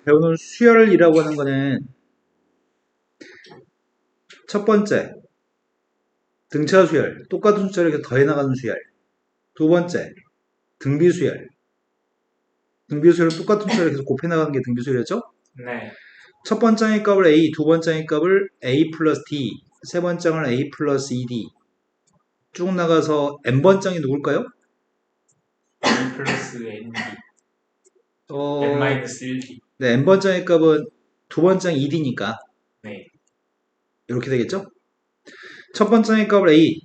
배우는 수열이라고 하는 거는 첫 번째, 등차 수열, 똑같은 숫자를 이렇게 더해 나가는 수열. 두 번째, 등비 수열. 등비 수열은 똑같은 숫자를 계속 곱해 나가는 게 등비 수열이었죠? 네. 첫 번째의 값을 A, 두 번째의 값을 A 플러스 D, 세 번째는 A 플러스 2D. 쭉 나가서 n번장이 누굴까요? n 플러스 nd, 어, n 마이너스 1d. 네, n번장의 값은 두 번장 2D니까 네. 이렇게 되겠죠? 첫 번째의 값을 A,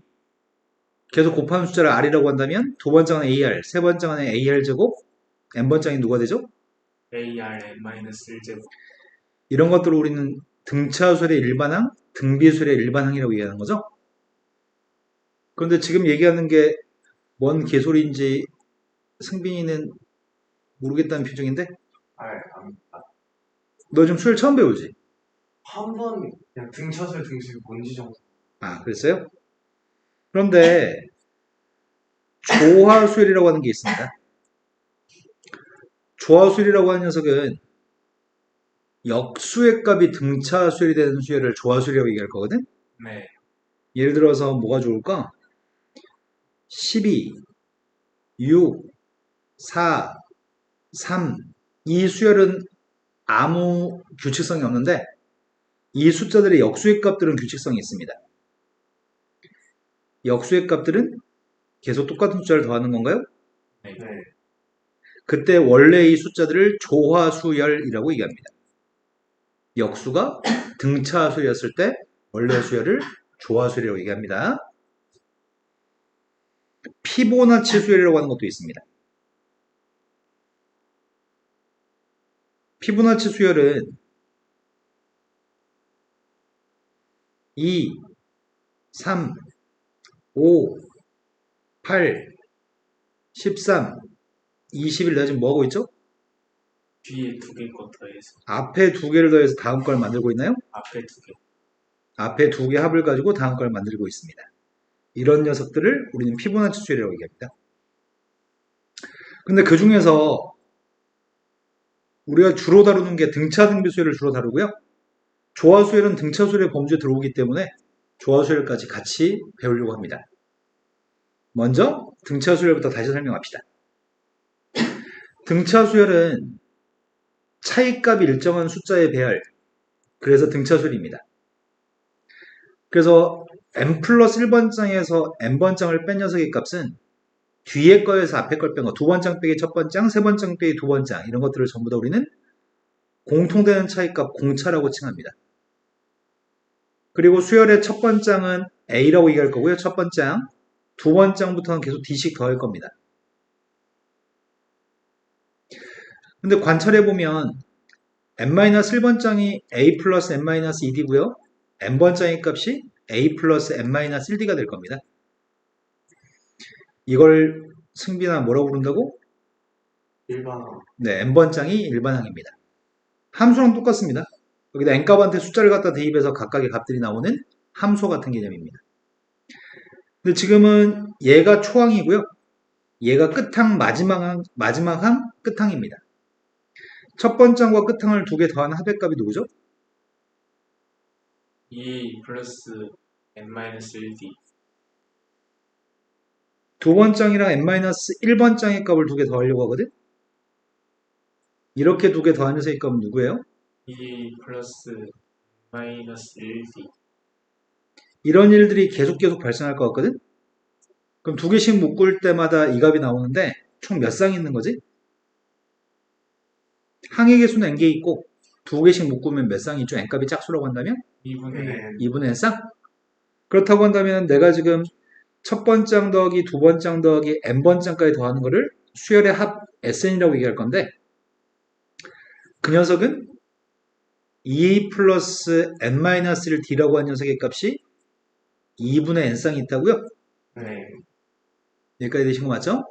계속 곱하는 숫자를 R이라고 한다면 두 번째는 AR, 세 번째는 AR 제곱, n번장이 누가 되죠? ar n 마이너스 1제곱. 이런 것들을 우리는 등차수열의 일반항, 등비수열의 일반항이라고 얘기하는 거죠. 그런데 지금 얘기하는 게 뭔 개소리인지 승빈이는 모르겠다는 표정인데? 너 지금 수열 처음 배우지? 한 번 그냥 등차수열 등식이 뭔지 정도. 아, 그랬어요? 그런데 조화수열이라고 하는 게 있습니다. 조화수열이라고 하는 녀석은 역수의 값이 등차수열이 되는 수열을 조화수열이라고 얘기할 거거든? 네. 예를 들어서 뭐가 좋을까? 12, 6, 4, 3. 이 수열은 아무 규칙성이 없는데 이 숫자들의 역수의 값들은 규칙성이 있습니다. 역수의 값들은 계속 똑같은 숫자를 더하는 건가요? 네. 그때 원래 이 숫자들을 조화수열이라고 얘기합니다. 역수가 등차수열이었을 때 원래 수열을 조화수열이라고 얘기합니다. 피보나치 수열이라고 하는 것도 있습니다. 피보나치 수열은 2, 3, 5, 8, 13, 21. 내가 지금 뭐 하고 있죠? 뒤에 두 개 거 더해서 앞에 두 개를 더해서 다음 걸 만들고 있나요? 앞에 두 개. 앞에 두 개 합을 가지고 다음 걸 만들고 있습니다. 이런 녀석들을 우리는 피보나치 수열이라고 얘기합니다. 근데 그 중에서 우리가 주로 다루는 게 등차 등비 수열을 주로 다루고요. 조화 수열은 등차 수열의 범주에 들어오기 때문에 조화 수열까지 같이 배우려고 합니다. 먼저 등차 수열부터 다시 설명합시다. 등차 수열은 차이값이 일정한 숫자의 배열, 그래서 등차 수열입니다. 그래서 n 플러스 1번장에서 n번장을 뺀 녀석의 값은 뒤에 거에서 앞에 걸 뺀 거, 두 번장 빼기 첫 번장, 세 번장 빼기 두 번장, 이런 것들을 전부 다 우리는 공통되는 차이값 공차라고 칭합니다. 그리고 수열의 첫 번장은 A라고 얘기할 거고요. 첫 번장, 두 번장부터는 계속 D씩 더할 겁니다. 근데 관찰해보면 n-1번장이 A 플러스 n-2D고요. n번장의 값이 A 플러스 n-1D가 될 겁니다. 이걸 승빈아 뭐라고 부른다고? 일반항. 네, n번장이 일반항입니다. 함수랑 똑같습니다. 여기다 n값한테 숫자를 갖다 대입해서 각각의 값들이 나오는 함수 같은 개념입니다. 근데 지금은 얘가 초항이고요. 얘가 끝항 마지막 항 끝항입니다. 첫 번장과 끝항을 두 개 더한 합의값이 누구죠? 2 플러스 n 마이너스 1d. 두 번장이랑 n-1번장의 값을 두 개 더하려고 하거든? 이렇게 두 개 더한 녀석의 값은 누구예요? 2 플러스 마이너스 1d. 이런 일들이 계속 발생할 것 같거든? 그럼 두 개씩 묶을 때마다 이 값이 나오는데 총 몇 쌍이 있는 거지? 항의 개수는 n개 있고 두 개씩 묶으면 몇 쌍이 있죠? n값이 짝수라고 한다면? 2분의 1. 2분의 n쌍? 그렇다고 한다면 내가 지금 첫 번장 더하기 두 번장 더하기 n번장까지 더하는 거를 수열의 합 SN이라고 얘기할 건데 그 녀석은 2 플러스 n-1D라고 한 녀석의 값이 2분의 n쌍이 있다고요? 네. 여기까지 되신 거 맞죠?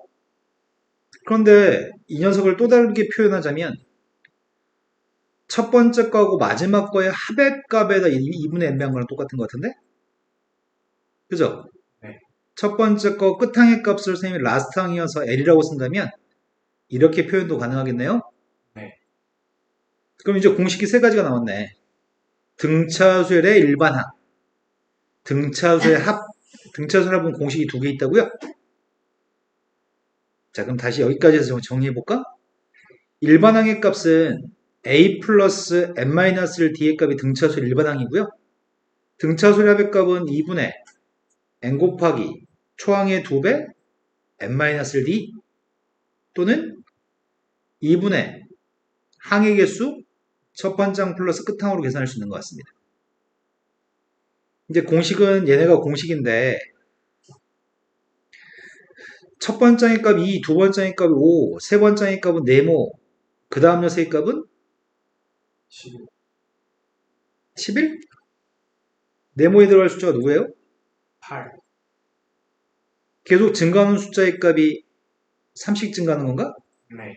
그런데 이 녀석을 또 다르게 표현하자면 첫 번째 거하고 마지막 거의 합의 값에다 2분의 n배한 거랑 똑같은 것 같은데? 그죠? 네. 첫 번째 거 끝항의 값을 선생님이 라스트 항이어서 L이라고 쓴다면 이렇게 표현도 가능하겠네요? 네. 그럼 이제 공식이 세 가지가 나왔네. 등차수열의 일반항, 등차수의 합, 등차수열 합은 공식이 두 개 있다고요? 자, 그럼 다시 여기까지 해서 정리해볼까? 일반항의 값은 a 플러스 n-1 d의 값이 등차수열 일반항이고요. 등차수열 합의 값은 2분의 n 곱하기 초항의 2배 n-1 d 또는 2분의 항의 개수 첫 번째 플러스 끝항으로 계산할 수 있는 것 같습니다. 이제 공식은 얘네가 공식인데 첫 번째의 값이 2, 두 번째의 값이 5, 세 번째의 값은 네모, 그 다음 녀석의 값은 11? 네모에 들어갈 숫자가 누구예요? 8. 계속 증가하는 숫자의 값이 3씩 증가하는 건가? 네.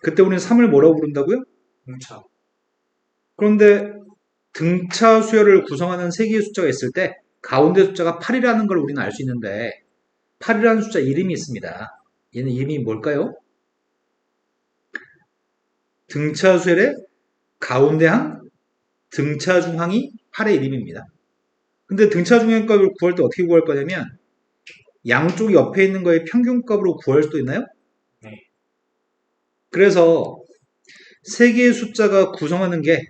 그때 우리는 3을 뭐라고 부른다고요? 공차. 그런데 등차 수열을 구성하는 세 개의 숫자가 있을 때 가운데 숫자가 8이라는 걸 우리는 알 수 있는데 8이라는 숫자 이름이 있습니다. 얘는 이름이 뭘까요? 등차 수열의 가운데 항, 등차 중항이 8의 이름입니다. 근데 등차 중항 값을 구할 때 어떻게 구할 거냐면 양쪽 옆에 있는 거의 평균값으로 구할 수도 있나요? 네. 그래서 세 개의 숫자가 구성하는 게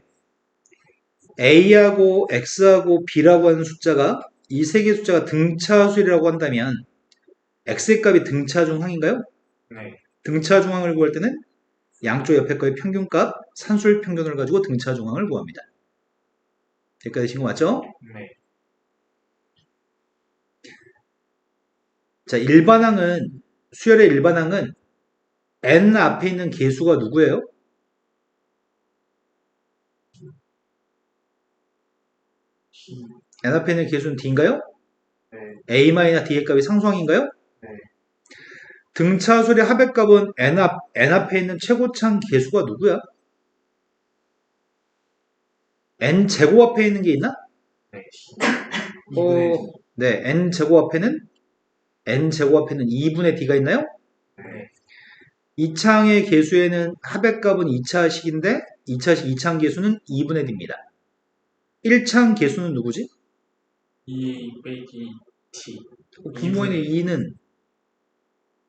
A하고 X하고 B라고 하는 숫자가 이 세 개의 숫자가 등차수열이라고 한다면 X의 값이 등차중항인가요? 네. 등차중항을 구할 때는 양쪽 옆에 거의 평균값, 산술 평균을 가지고 등차중항을 구합니다. 여기까지 되신 거 맞죠? 네. 자, 일반항은 수열의 일반항은 n 앞에 있는 개수가 누구예요? n 앞에 있는 개수는 d인가요? 네. a-d의 값이 상수항인가요? 네. 등차수열의 합의 값은 n 앞에 있는 최고차항 개수가 누구야? n 제곱 앞에 있는 게 있나? 네. 2분의 네, n 제곱 앞에는 2분의 d가 있나요? 네. 2차항의 개수에는 합의 값은 2차식인데 2차항 개수는 2분의 d입니다. 1차항 개수는 누구지? 2 빼기 t. 분모에는 2는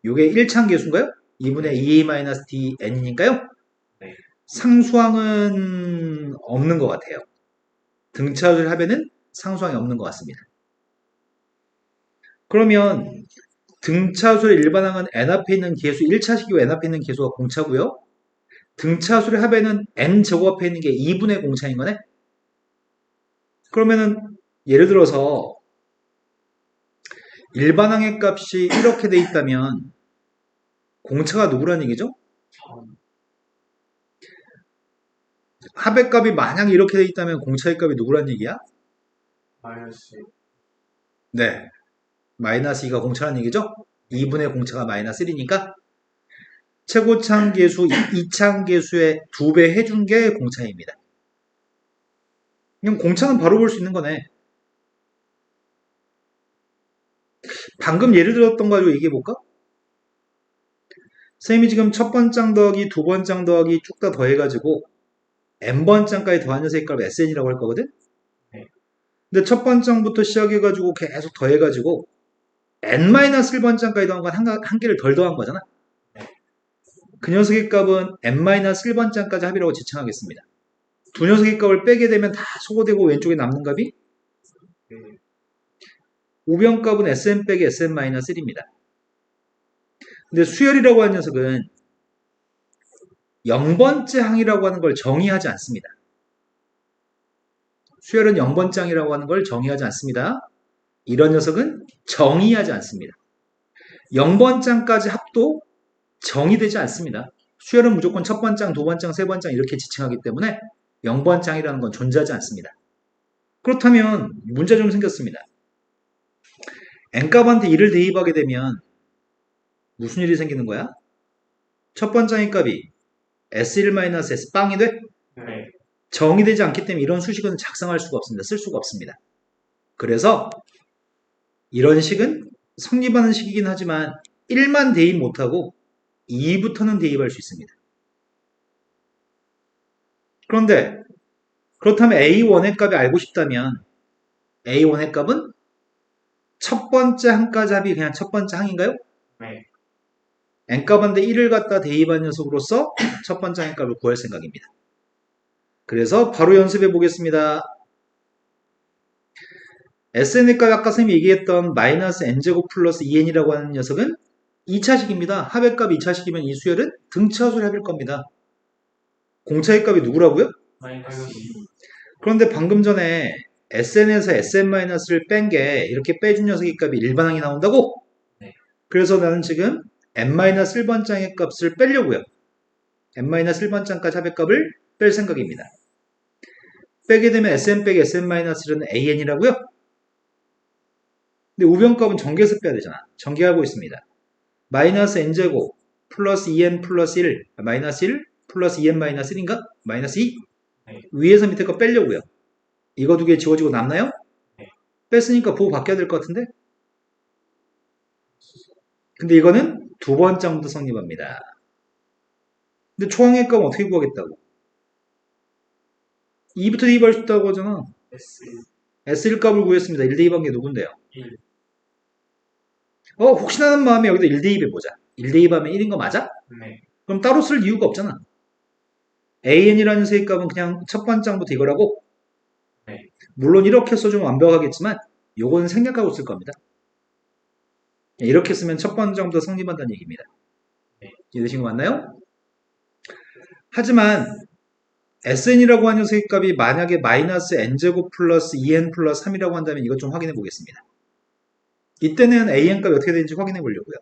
요게 1차항 개수인가요? 2분의 2a-dn이니까요. 네. 상수항은 없는 것 같아요. 등차수열 합에는 상수항이 없는 것 같습니다. 그러면 등차수열의 일반항은 n 앞에 있는 개수 1차식이고 n 앞에 있는 개수가 공차고요. 등차수열의 합에는 n 제곱 앞에 있는 게 2분의 공차인 거네. 그러면은 예를 들어서 일반항의 값이 이렇게 돼 있다면 공차가 누구란 얘기죠? 합의 값이 만약에 이렇게 돼 있다면 공차의 값이 누구란 얘기야? 마이너스 네. 마이너스 2가 공차란 얘기죠? 2분의 공차가 마이너스 1이니까 최고차항 계수, 2차항 계수의 2배 해준 게 공차입니다. 그럼 공차는 바로 볼 수 있는 거네. 방금 예를 들었던 거 가지고 얘기해 볼까? 선생님이 지금 첫 번장 더하기 두 번장 더하기 쭉 다 더해가지고 n번장까지 더한 녀석의 값을 sn이라고 할 거거든? 네. 근데 첫 번장부터 시작해가지고 계속 더해가지고 n-1번장까지 더한 건 한 개를 덜 더한 거잖아. 그 녀석의 값은 n-1번장까지 합이라고 지칭하겠습니다. 두 녀석의 값을 빼게 되면 다 소거되고 왼쪽에 남는 값이 우변값은 sn 빼기 sn-1입니다. 근데 수열이라고 하는 녀석은 0번째 항이라고 하는 걸 정의하지 않습니다. 수열은 0번째 항이라고 하는 걸 정의하지 않습니다. 이런 녀석은 정의하지 않습니다. 0번장까지 합도 정의되지 않습니다. 수열은 무조건 첫 번장, 두 번장, 세 번장 이렇게 지칭하기 때문에 0번장이라는 건 존재하지 않습니다. 그렇다면 문제 좀 생겼습니다. n값한테 1을 대입하게 되면 무슨 일이 생기는 거야? 첫 번장의 값이 S1-S 빵이 돼? 네. 정의되지 않기 때문에 이런 수식은 작성할 수가 없습니다. 쓸 수가 없습니다. 그래서 이런 식은 성립하는 식이긴 하지만 1만 대입 못하고 2부터는 대입할 수 있습니다. 그런데 그렇다면 A1의 값이 알고 싶다면 A1의 값은 첫 번째 항까지 합이 그냥 첫 번째 항인가요? 네. n값한테 1을 갖다 대입한 녀석으로서 첫 번째 항값을 구할 생각입니다. 그래서 바로 연습해 보겠습니다. SN의 값이 아까 선생님이 얘기했던 마이너스 n제곱 플러스 2n이라고 하는 녀석은 2차식입니다. 합의 값이 2차식이면 이 수열은 등차수의 합일 겁니다. 공차의 값이 누구라고요? 마이너스 2. 그런데 방금 전에 SN에서 SN-를 뺀 게 이렇게 빼준 녀석의 값이 일반항이 나온다고? 네. 그래서 나는 지금 n-1번장의 값을 빼려고요. n-1번장까지 합의 값을 뺄 생각입니다. 빼게 되면 SN 빼기 SN-는 AN이라고요? 근데 우변값은 전개해서 빼야 되잖아. 전개하고 있습니다. 마이너스 n제곱 플러스 2n 플러스 1 마이너스 1 플러스 2n 마이너스 1인가? 마이너스 2? 네. 위에서 밑에 거 빼려고요. 이거 두 개 지워지고 남나요? 네. 뺐으니까 부호 바뀌어야 될 것 같은데? 근데 이거는 두 번째부터 성립합니다. 근데 초항의 값은 어떻게 구하겠다고? 2부터 대입할 수 있다고 하잖아. S S1 값을 구했습니다. 1 대입한 게 누군데요? 1. 혹시나 하는 마음에 여기다 1 대입해보자. 1 대입하면 1인 거 맞아? 네. 그럼 따로 쓸 이유가 없잖아. AN이라는 세입값은 그냥 첫 번째부터 이거라고? 네. 물론 이렇게 써주면 완벽하겠지만 요거는 생략하고 쓸 겁니다. 이렇게 쓰면 첫 번째부터 성립한다는 얘기입니다. 네. 이해되신 거 맞나요? 하지만 SN이라고 하는 세입값이 만약에 마이너스 n제곱 플러스 2n 플러스 3이라고 한다면 이것 좀 확인해 보겠습니다. 이때는 AN 값이 어떻게 되는지 확인해 보려고요.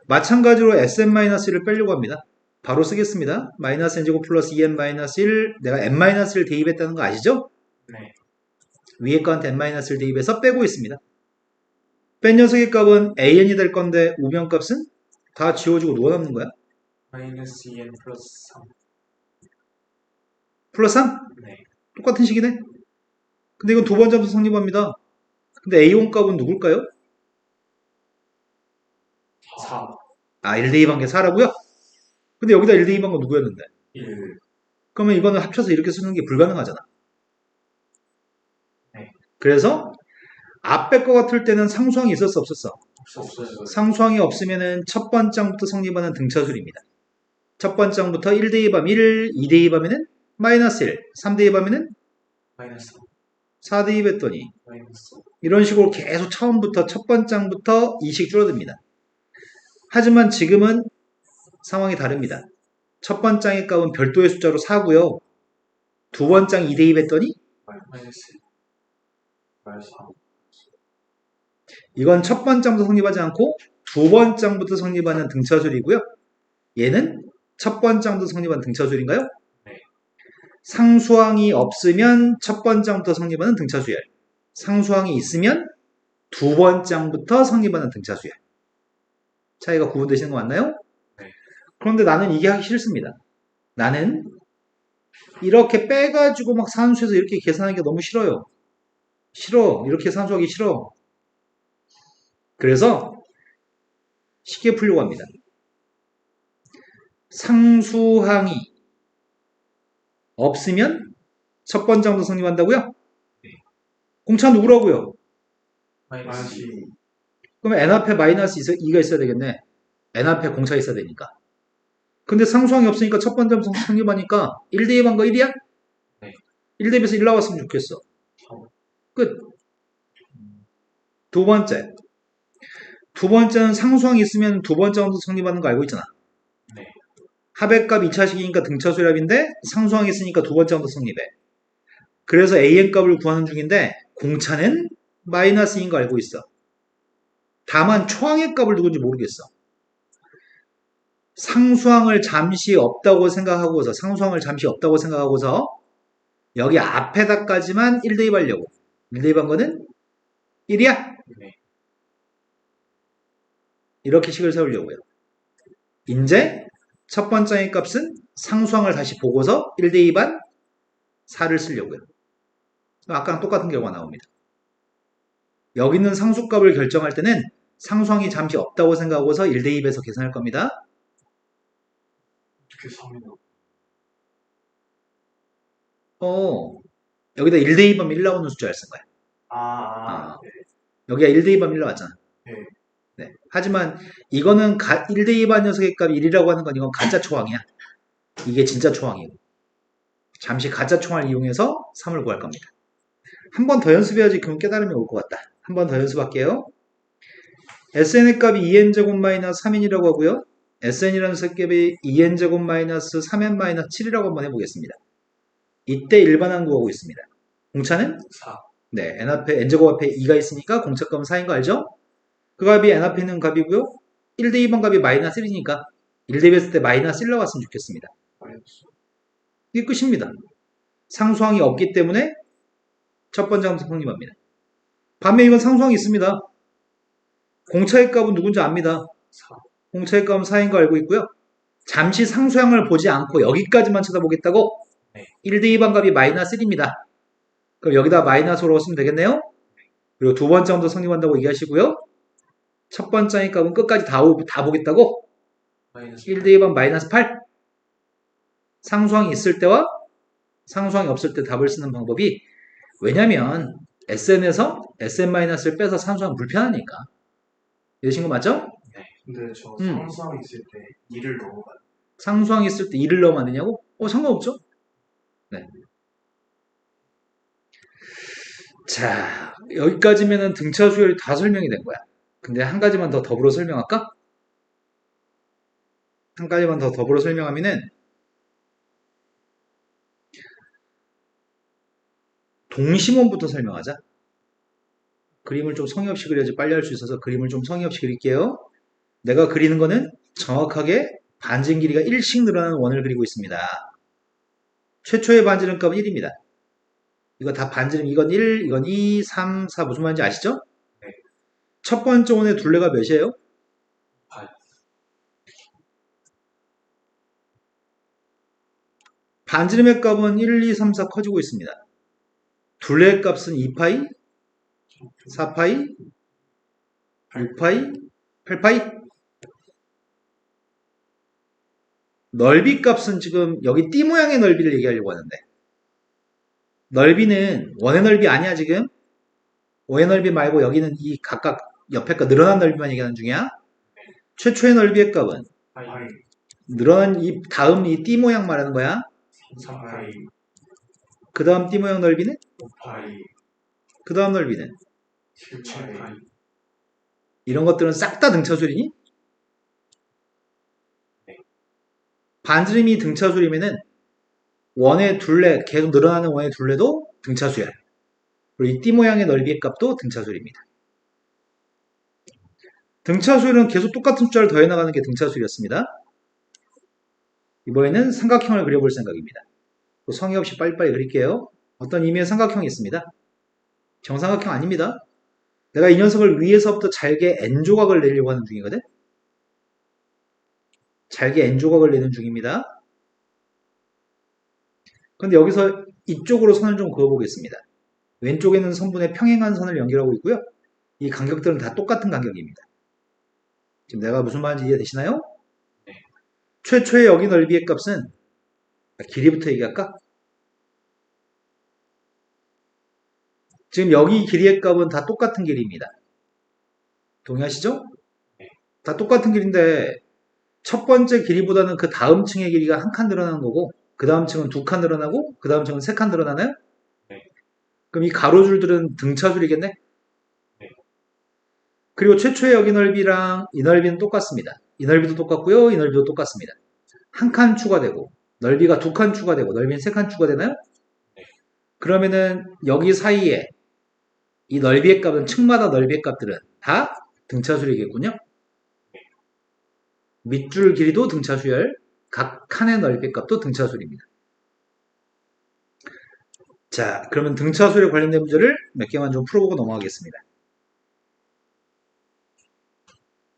마찬가지로 SN-를 빼려고 합니다. 바로 쓰겠습니다. 마이너스 n제곱 플러스 2n-1 내가 n-를 대입했다는 거 아시죠? 네. 위에 거한테 n-를 대입해서 빼고 있습니다. 뺀 녀석의 값은 AN이 될 건데 우변 값은 다 지워지고 누가 남는 거야? 마이너스 2n 플러스 3. 플러스 3? 네. 똑같은 식이네. 근데 이건 두 번째부터 성립합니다. 근데 A1 값은 누굴까요? 4. 아, 1 대입한 게 4라고요? 근데 여기다 1 대입한 건 누구였는데? 1. 그러면 이거는 합쳐서 이렇게 쓰는 게 불가능하잖아. 네. 그래서 앞에 거 같을 때는 상수항이 있었어, 없었어? 없어요. 상수항이 없으면은 첫 번장부터 성립하는 등차술입니다. 첫 번장부터 1 대입하면 1, 2 대입하면은 마이너스 1, 3 대입하면은 마이너스 3. 4 대입했더니 마이너스 5. 이런 식으로 계속 처음부터 첫 번장부터 2씩 줄어듭니다. 하지만 지금은 상황이 다릅니다. 첫 번장의 값은 별도의 숫자로 4고요. 두 번장 2 대입했더니 마이너스 1. 마이너스 3. 이건 첫 번장부터 성립하지 않고 두 번장부터 성립하는 등차술이고요. 얘는 첫 번장부터 성립하는 등차술인가요? 네. 상수항이 없으면 첫 번장부터 성립하는 등차수열. 상수항이 있으면 두 번장부터 성립하는 등차수열. 차이가 구분되시는 거 맞나요? 네. 그런데 나는 이게 하기 싫습니다. 나는 이렇게 빼가지고 막 산수해서 이렇게 계산하는 게 너무 싫어요. 싫어. 이렇게 산수하기 싫어. 그래서 쉽게 풀려고 합니다. 상수항이 없으면 첫 번장부터 성립한다고요? 네. 공차 누구라고요? 마이너스 2. 그러면 n 앞에 마이너스 2가 있어야 되겠네. n 앞에 공차 있어야 되니까. 근데 상수항이 없으니까 첫 번째부터 성립하니까 1 대입한 거 1이야? 네. 1 대입해서 1 나왔으면 좋겠어. 3. 끝. 두 번째. 두 번째는 상수항이 있으면 두 번째부터 성립하는 거 알고 있잖아. 네. 합의값 2차식이니까 등차수랍인데 상수항이 있으니까 두 번째부터 성립해. 그래서 AN값을 구하는 중인데 공차는 마이너스인 거 알고 있어. 다만 초항의 값을 누군지 모르겠어. 상수항을 잠시 없다고 생각하고서 여기 앞에다까지만 1 대입하려고. 1 대입한 거는 1이야? 네. 이렇게 식을 세우려고요. 이제 첫 번째의 값은 상수항을 다시 보고서 1 대입한 4를 쓰려고요. 아까랑 똑같은 결과가 나옵니다. 여기 있는 상수값을 결정할 때는 상수항이 잠시 없다고 생각하고서 1 대입해서 계산할 겁니다. 어떻게 3이 나와? 여기다 1대 2번 1 나오는 숫자를 쓴 거야. 네. 여기가 1대 2번 1 나왔잖아. 네. 네. 하지만 이거는 1대 2번 녀석의 값 1이라고 하는 건 이건 가짜 초항이야. 이게 진짜 초항이고. 잠시 가짜 초항을 이용해서 3을 구할 겁니다. 한 번 더 연습해야지 그럼 깨달음이 올 것 같다. 한 번 더 연습할게요. SN의 값이 2n제곱 마이너스 3n이라고 하고요. SN이라는 값이 2n제곱 마이너스 3n 마이너스 7이라고 한번 해보겠습니다. 이때 일반항 구하고 있습니다. 공차는? 4. 네, n 앞에 n제곱 앞에 2가 있으니까 공차값은 4인 거 알죠? 그 값이 n 앞에 있는 값이고요. 1대 2번 값이 마이너스 1이니까 1 대비했을 때 마이너스 1 나왔으면 좋겠습니다. 이게 끝입니다. 상수항이 없기 때문에 첫 번째 함수 성립합니다. 반면 이건 상수항이 있습니다. 공차의 값은 누군지 압니다. 4. 공차의 값은 4인 거 알고 있고요. 잠시 상수항을 보지 않고 여기까지만 쳐다보겠다고 네. 1대 2번 값이 마이너스 1입니다. 그럼 여기다 마이너스로 쓰면 되겠네요. 그리고 두 번째 함수 성립한다고 얘기하시고요. 첫 번째 값은 끝까지 다 보겠다고 마이너스 1대 2번 마이너스 8. 상수항이 있을 때와 상수항이 없을 때 답을 쓰는 방법이 왜냐면 SN에서 SN-를 빼서 상수항 불편하니까. 이러신 거 맞죠? 근데 저 음. 상수항 있을 때 2를 넘어가요. 상수항이 있을 때 2를 넣으면 안 되냐고? 상관없죠? 네. 자, 여기까지면은 등차 수열이 다 설명이 된 거야. 근데 한 가지만 더 더불어 설명할까? 한 가지만 더 더불어 설명하면은 동심원부터 설명하자. 그림을 좀 성의 없이 그려야지 빨리 할 수 있어서 그림을 좀 성의 없이 그릴게요. 내가 그리는 거는 정확하게 반지름 길이가 1씩 늘어나는 원을 그리고 있습니다. 최초의 반지름 값은 1입니다. 이거 다 반지름, 이건 1, 이건 2, 3, 4 무슨 말인지 아시죠? 네. 첫 번째 원의 둘레가 몇이에요? 8. 반지름의 값은 1, 2, 3, 4 커지고 있습니다. 둘레의 값은 2파이, 4파이, 6파이, 8파이. 넓이 값은 지금 여기 띠 모양의 넓이를 얘기하려고 하는데 넓이는 원의 넓이 아니야 지금. 원의 넓이 말고 여기는 이 각각 옆에 거 늘어난 넓이만 얘기하는 중이야. 최초의 넓이의 값은 파이. 늘어난 이 다음 이 띠 모양 말하는 거야. 3파이. 그 다음 띠 모양 넓이는? 5파이. 그 다음 넓이는? 7파이. 이런 것들은 싹 다 등차수리니? 반지름이 등차수리면은 원의 둘레, 계속 늘어나는 원의 둘레도 등차수야. 그리고 이 띠 모양의 넓이의 값도 등차수리입니다. 등차수리는 계속 똑같은 숫자를 더해 나가는 게 등차수리였습니다. 이번에는 삼각형을 그려볼 생각입니다. 성의 없이 빨리빨리 그릴게요. 어떤 의미의 삼각형이 있습니다. 정삼각형 아닙니다. 내가 이 녀석을 위에서부터 잘게 N조각을 내려고 하는 중이거든. 잘게 N조각을 내는 중입니다. 근데 여기서 이쪽으로 선을 좀 그어보겠습니다. 왼쪽에는 선분의 평행한 선을 연결하고 있고요. 이 간격들은 다 똑같은 간격입니다. 지금 내가 무슨 말인지 이해되시나요? 네. 최초의 여기 넓이의 값은 길이부터 얘기할까? 지금 여기 길이의 값은 다 똑같은 길이입니다. 동의하시죠? 네. 다 똑같은 길인데 첫 번째 길이보다는 그 다음 층의 길이가 한 칸 늘어나는 거고 그 다음 층은 두 칸 늘어나고 그 다음 층은 세 칸 늘어나나요? 네. 그럼 이 가로줄들은 등차줄이겠네? 네. 그리고 최초의 여기 넓이랑 이 넓이는 똑같습니다. 이 넓이도 똑같고요. 이 넓이도 똑같습니다. 한 칸 추가되고 넓이가 두 칸 추가되고 넓이는 세 칸 추가되나요? 네. 그러면은 여기 사이에 이 넓이의 값은 층마다 넓이의 값들은 다 등차수열이겠군요. 밑줄 길이도 등차수열, 각 칸의 넓이의 값도 등차수열입니다. 자, 그러면 등차수열에 관련된 문제를 몇 개만 좀 풀어보고 넘어가겠습니다.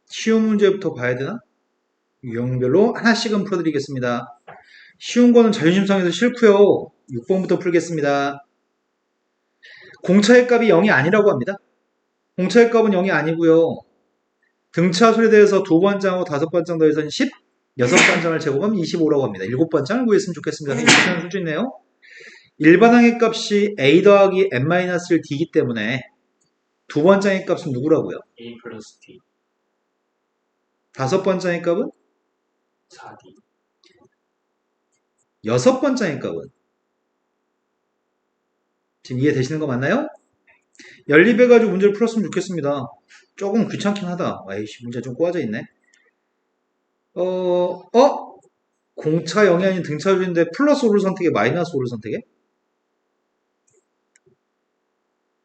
쉬운 문제부터 봐야 되나? 유형별로 하나씩은 풀어드리겠습니다. 쉬운 거는 자존심 상해서 싫고요. 6번부터 풀겠습니다. 공차의 값이 0이 아니라고 합니다. 공차의 값은 0이 아니고요. 등차수에 대해서 두 번째하고 다섯 번째 더해서는 10, 여섯 번째를 제곱하면 25라고 합니다. 일곱 번째를 구했으면 좋겠습니다. 괜찮은 수준이네요. 일반항의 값이 a 더하기 n-1 d이기 때문에 두 번째 항의 값은 누구라고요? A 플러스 D 다섯 번째 항의 값은? 4D 여섯 번째 항의 값은? 지금 이해되시는 거 맞나요? 연립해가지고 문제를 풀었으면 좋겠습니다. 조금 귀찮긴 하다. 아이씨, 문제 좀 꼬아져 있네. 공차 0이 아닌 등차율인데 플러스 5를 선택해, 마이너스 5를 선택해?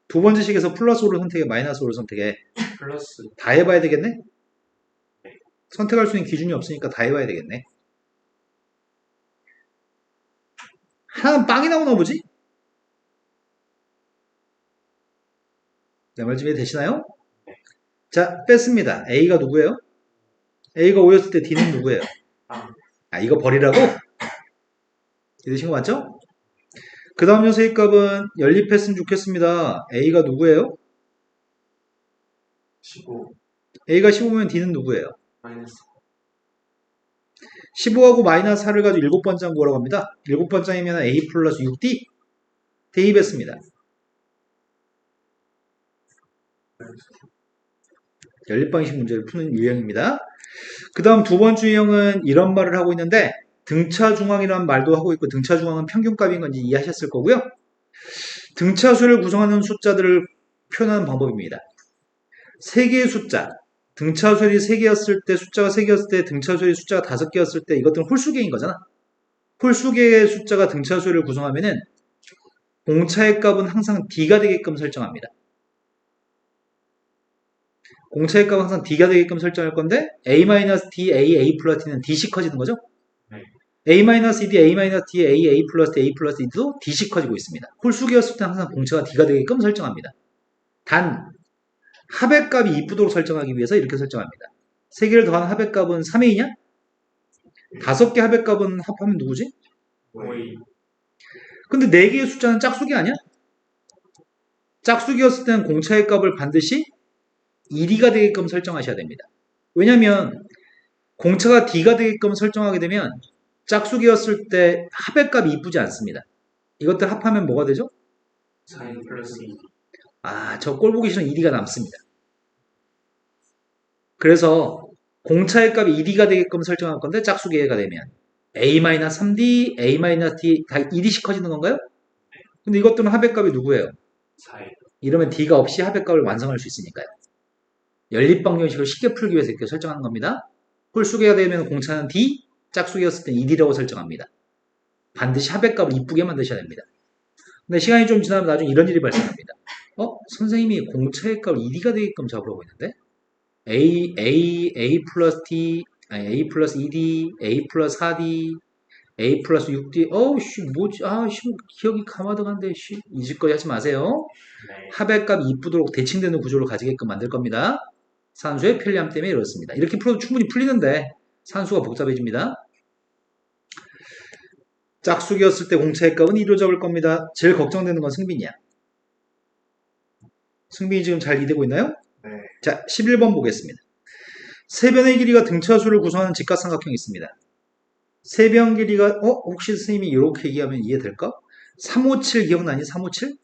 두 번째 식에서 플러스 5를 선택해, 마이너스 5를 선택해. 플러스 다 해봐야 되겠네? 선택할 수 있는 기준이 없으니까 다 해봐야 되겠네. 하나는 빵이 나오나 보지? 내 말 좀 이해되시나요? 자, 뺐습니다. A가 누구예요? A가 5였을 때 D는 누구예요? 이거 버리라고? 이해되신 거 맞죠? 그 다음 녀석의 값은 연립했으면 좋겠습니다. A가 누구예요? 15 A가 15면 D는 누구예요? 마이너스 15하고 마이너스 4를 가지고 일곱 번째 항 구하라고 합니다. 일곱 번째 항이면 A 플러스 6D 대입했습니다. 연립방식 문제를 푸는 유형입니다. 그 다음 두 번째 유형은 이런 말을 하고 있는데 등차중앙이라는 말도 하고 있고 등차중앙은 평균값인 건지 이해하셨을 거고요. 등차수를 구성하는 숫자들을 표현하는 방법입니다. 세 개의 숫자, 등차수열이 3개였을 때 숫자가 3개였을 때 등차수열이 숫자가 5개였을 때 이것들은 홀수개인 거잖아. 홀수개의 숫자가 등차수열을 구성하면은 공차의 값은 항상 D가 되게끔 설정합니다. 공차의 값은 항상 D가 되게끔 설정할 건데 A-D, A 플러스 D는 D씩 커지는 거죠? 네. A-D, A-D, A 플러스 D, A 플러스 D도 D씩 커지고 있습니다. 홀수개였을 때 항상 공차가 D가 되게끔 설정합니다. 단 합의 값이 이쁘도록 설정하기 위해서 이렇게 설정합니다. 3개를 더한 합의 값은 3A냐? 5개 합의 값은 합하면 누구지? A 근데 4개의 숫자는 짝수기 아니야? 짝수기였을 때는 공차의 값을 반드시 1이가 되게끔 설정하셔야 됩니다. 왜냐면 공차가 D가 되게끔 설정하게 되면 짝수기였을 때 합의 값이 이쁘지 않습니다. 이것들 합하면 뭐가 되죠? 4A 플러스 2D 저 꼴 보기 싫은 1이가 남습니다. 그래서 공차의 값이 1이가 되게끔 설정할 건데 짝수기가 되면 A-3D, A-D 다 1이씩 커지는 건가요? 근데 이것들은 합의 값이 누구예요? 4A 이러면 D가 없이 합의 값을 완성할 수 있으니까요. 연립방정식을 쉽게 풀기 위해서 이렇게 설정하는 겁니다. 홀수개가 되면 공차는 D, 짝수기였을 때 1이라고 설정합니다. 반드시 합의 값을 이쁘게 만드셔야 됩니다. 근데 시간이 좀 지나면 나중에 이런 일이 발생합니다. 선생님이 공차의 값을 1이가 되게끔 잡으라고 했는데 A 플러스 D, A 플러스 2D, A 플러스 4D, A 플러스 6D, 뭐지? 기억이 가마득한데, 이 짓거리 하지 마세요. 네. 합의 값이 이쁘도록 대칭되는 구조를 가지게끔 만들 겁니다. 산수의 편리함 때문에 이렇습니다. 이렇게 풀어도 충분히 풀리는데, 산수가 복잡해집니다. 짝수기였을 때 공차의 값은 2로 잡을 겁니다. 제일 걱정되는 건 승빈이야. 승빈이 지금 잘 이해되고 있나요? 네 자, 11번 보겠습니다. 세변의 길이가 등차수를 구성하는 직각삼각형이 있습니다. 세변 길이가 혹시 선생님이 이렇게 얘기하면 이해될까? 357 기억나니? 357?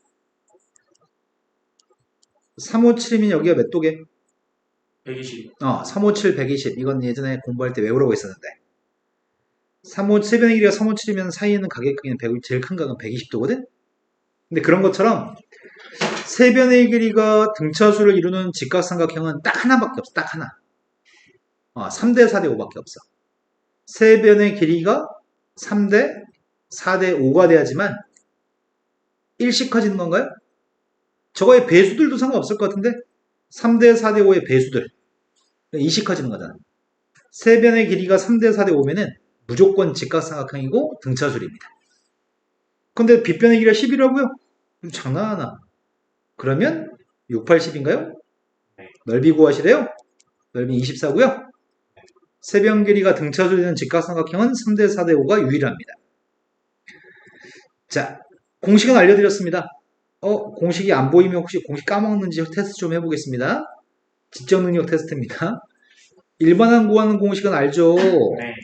357이면 여기가 몇 도개? 120 357, 120. 이건 예전에 공부할 때 외우라고 했었는데. 세변의 길이가 357이면 사이에 있는 각의 크기는 제일 큰 각은 120도거든? 근데 그런 것처럼 세변의 길이가 등차수를 이루는 직각삼각형은 딱 하나밖에 없어. 딱 하나. 3대 4대 5밖에 없어. 세변의 길이가 3대 4대 5가 돼야지만 1씩 커지는 건가요? 저거의 배수들도 상관없을 것 같은데 3대 4대 5의 배수들 2씩 커지는 거잖아. 세변의 길이가 3대 4대 5면은 무조건 직각삼각형이고 등차수입니다. 근데 빗변의 길이가 10이라고요? 장난하나? 그러면 6, 8, 10인가요? 네. 넓이 구하시래요? 넓이 24고요. 세변 길이가 등차수되는 직각삼각형은 3대 4대 5가 유일합니다. 자, 공식은 알려드렸습니다. 공식이 안 보이면 혹시 공식 까먹는지 테스트 좀 해보겠습니다. 지적능력 테스트입니다. 일반항 구하는 공식은 알죠? 네.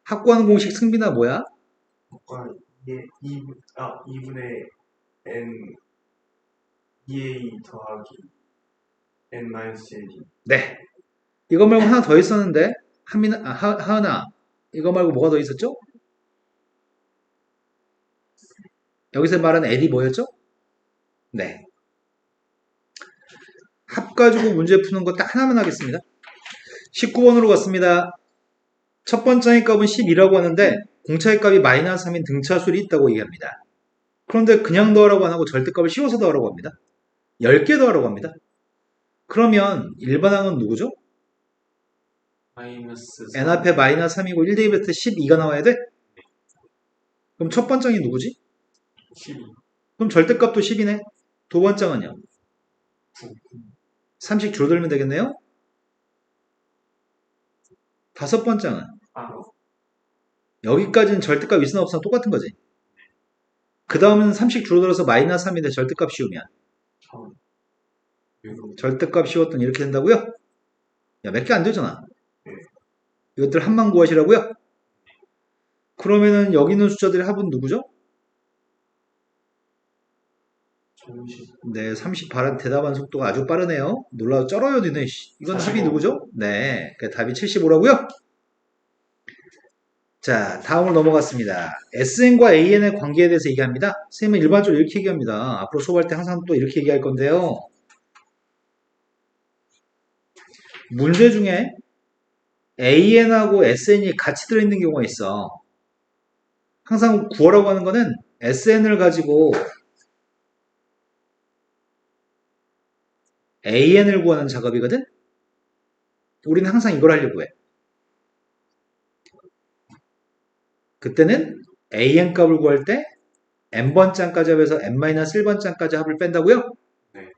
학구하는 공식 승빈아 뭐야? 학과 이게 2분의 n 2a 더하기 n 마이너스 1이. 네. 이거 말고 하나 더 있었는데, 하은아, 이거 말고 뭐가 더 있었죠? 여기서 말하는 L이 뭐였죠? 네. 합 가지고 문제 푸는 거 딱 하나만 하겠습니다. 19번으로 갔습니다. 첫 번째 값은 12라고 하는데 공차의 값이 마이너스 3인 등차수열이 있다고 얘기합니다. 그런데 그냥 더하라고 안 하고 절대값을 씌워서 더하라고 합니다. 10개 더하라고 합니다. 그러면 일반항은 누구죠? 마이너스 n 앞에 마이너스 3이고 1 대입했을 때 12가 나와야 돼? 그럼 첫 번째이 누구지? 12. 그럼 절대값도 10이네. 두 번째는요? 9. 3씩 줄어들면 되겠네요. 다섯 번째는 아, 여기까지는 절대값 있으나 없으나 똑같은 거지. 그 다음은 3씩 줄어들어서 마이너스 3인데 절대값 씌우면 6. 절대값 씌웠더니 이렇게 된다고요? 야, 몇 개 안 되잖아. 이것들 합만 구하시라고요? 그러면은 여기 있는 숫자들의 합은 누구죠? 30. 네, 30 대답한 속도가 아주 빠르네요. 놀라서 쩔어요, 니네. 이건 45. 합이 누구죠? 네, 그 답이 75라고요? 자, 다음으로 넘어갔습니다. SN과 AN의 관계에 대해서 얘기합니다. 선생님은 일반적으로 이렇게 얘기합니다. 앞으로 수업할 때 항상 또 이렇게 얘기할 건데요. 문제 중에 AN하고 SN이 같이 들어있는 경우가 있어. 항상 구하라고 하는 거는 SN을 가지고 AN을 구하는 작업이거든? 우리는 항상 이걸 하려고 해. 그때는 AN 값을 구할 때 n번장까지 합해서 n-1번장까지 합을 뺀다고요? 네.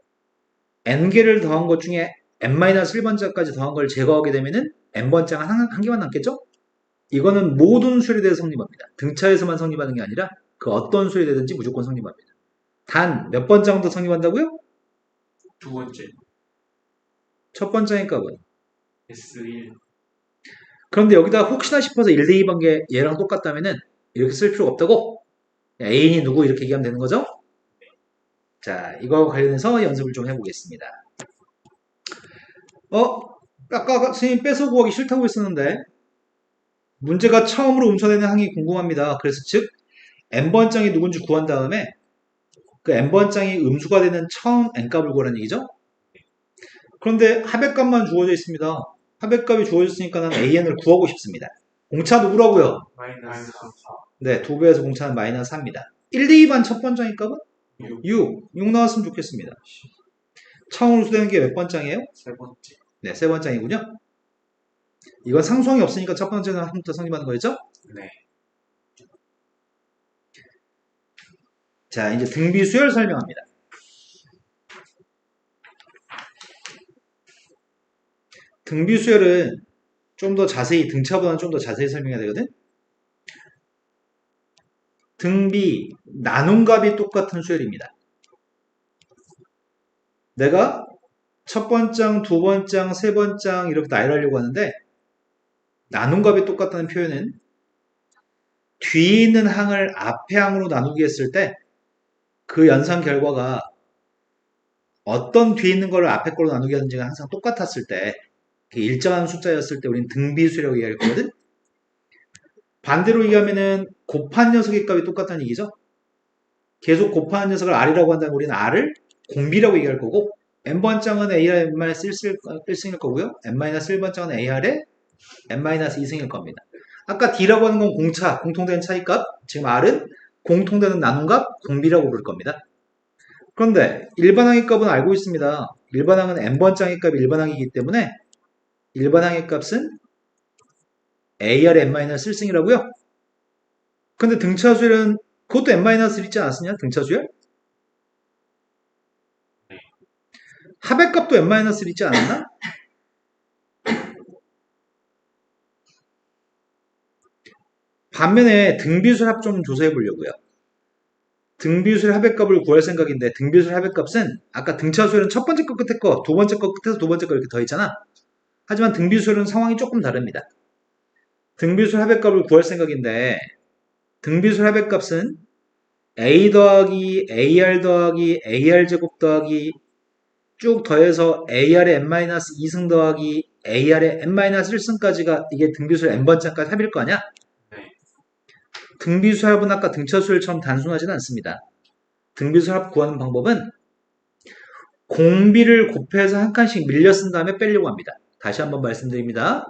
n개를 더한 것 중에 n-1번장까지 더한 걸 제거하게 되면은 n번장 한 개만 남겠죠? 이거는 모든 수열에 대해서 성립합니다. 등차에서만 성립하는 게 아니라 그 어떤 수열이 되든지 무조건 성립합니다. 단 몇 번장 더 성립한다고요? 두 번째. 첫 번장의 값은. S1. 그런데 여기다 혹시나 싶어서 1대2 관계 얘랑 똑같다면은 이렇게 쓸 필요가 없다고? A인이 누구 이렇게 얘기하면 되는 거죠? 자, 이거와 관련해서 연습을 좀 해보겠습니다. 아까 선생님 뺏어 구하기 싫다고 했었는데 문제가 처음으로 음수되는 항이 궁금합니다. 그래서 즉 n번장이 누군지 구한 다음에 그 n번장이 음수가 되는 처음 n값을 구하라는 얘기죠? 그런데 합의값만 주어져 있습니다. 합의값이 주어졌으니까 나는 AN을 구하고 싶습니다. 공차 누구라고요? 마이너스 4. 네, 2배에서 공차는 마이너스 4입니다. 1대2반 첫 번장의 값은? 6 나왔으면 좋겠습니다. 처음 음수되는 게 몇 번장이에요? 세 번째. 네, 세 번장이군요. 이건 상수항이 없으니까 첫 번째는 한부터 성립하는 거였죠? 네. 자, 이제 등비 수열 설명합니다. 등비 수열은 좀 더 자세히, 등차보다는 좀 더 자세히 설명해야 되거든? 등비, 나눔값이 똑같은 수열입니다. 내가 첫 번장, 두 번장, 세 번장 이렇게 나열을 하려고 하는데 나눔값이 똑같다는 표현은 뒤에 있는 항을 앞에 항으로 나누기 했을 때 그 연산 결과가 어떤 뒤에 있는 걸 앞에 걸로 나누기 하는지가 항상 똑같았을 때 일정한 숫자였을 때 우리는 등비수라고 얘기할 거거든. 반대로 얘기하면은 곱한 녀석의 값이 똑같다는 얘기죠. 계속 곱하는 녀석을 R이라고 한다면 우리는 R을 공비라고 얘기할 거고 n번장은 AR n-1승일 거고요. n-1번장은 AR의 n-2승일 겁니다. 아까 D라고 하는 건 공차, 공통된 차이값. 지금 R은 공통되는 나눔값, 공비라고 부를 겁니다. 그런데 일반항의 값은 알고 있습니다. 일반항은 n번장의 값이 일반항이기 때문에 일반항의 값은 AR n-1승이라고요. 근데 등차수열은 그것도 n-1 있지 않았느냐? 등차수열? 합의값도 n-1 있지 않았나? 반면에 등비수열 합 좀 조사해 보려고요. 등비수열 합의값을 구할 생각인데 등비수열 합의값은 아까 등차수열은 첫 번째 거 끝에 거, 두 번째 거 끝에서 두 번째 거 이렇게 더 있잖아. 하지만 등비수열은 상황이 조금 다릅니다. 등비수열 합의값을 구할 생각인데 등비수열 합의값은 a 더하기 ar 더하기 ar 제곱 더하기 쭉 더해서 ar의 n-2승 더하기 ar의 n-1승까지가 이게 등비수열 n번째까지 합일 거 아니야? 네. 등비수열 합은 아까 등차수열처럼 단순하지는 않습니다. 등비수열 합 구하는 방법은 공비를 곱해서 한 칸씩 밀려 쓴 다음에 빼려고 합니다. 다시 한번 말씀드립니다.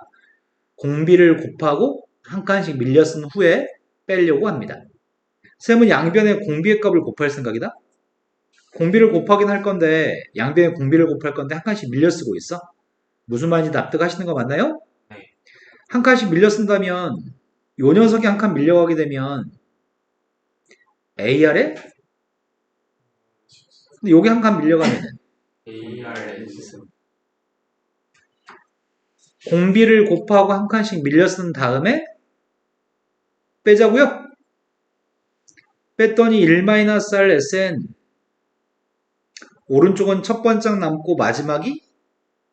공비를 곱하고 한 칸씩 밀려 쓴 후에 빼려고 합니다. 쌤은 양변의 공비의 값을 곱할 생각이다? 공비를 곱하긴 할 건데 양변의 공비를 곱할 건데 한 칸씩 밀려 쓰고 있어? 무슨 말인지 납득하시는 거 맞나요? 네. 한 칸씩 밀려 쓴다면 요 녀석이 한 칸 밀려가게 되면 AR에? 근데 여기 한 칸 밀려가면은 ARS 공비를 곱하고 한 칸씩 밀려 쓴 다음에 빼자고요? 뺐더니 1-R SN 오른쪽은 첫 번째 남고 마지막이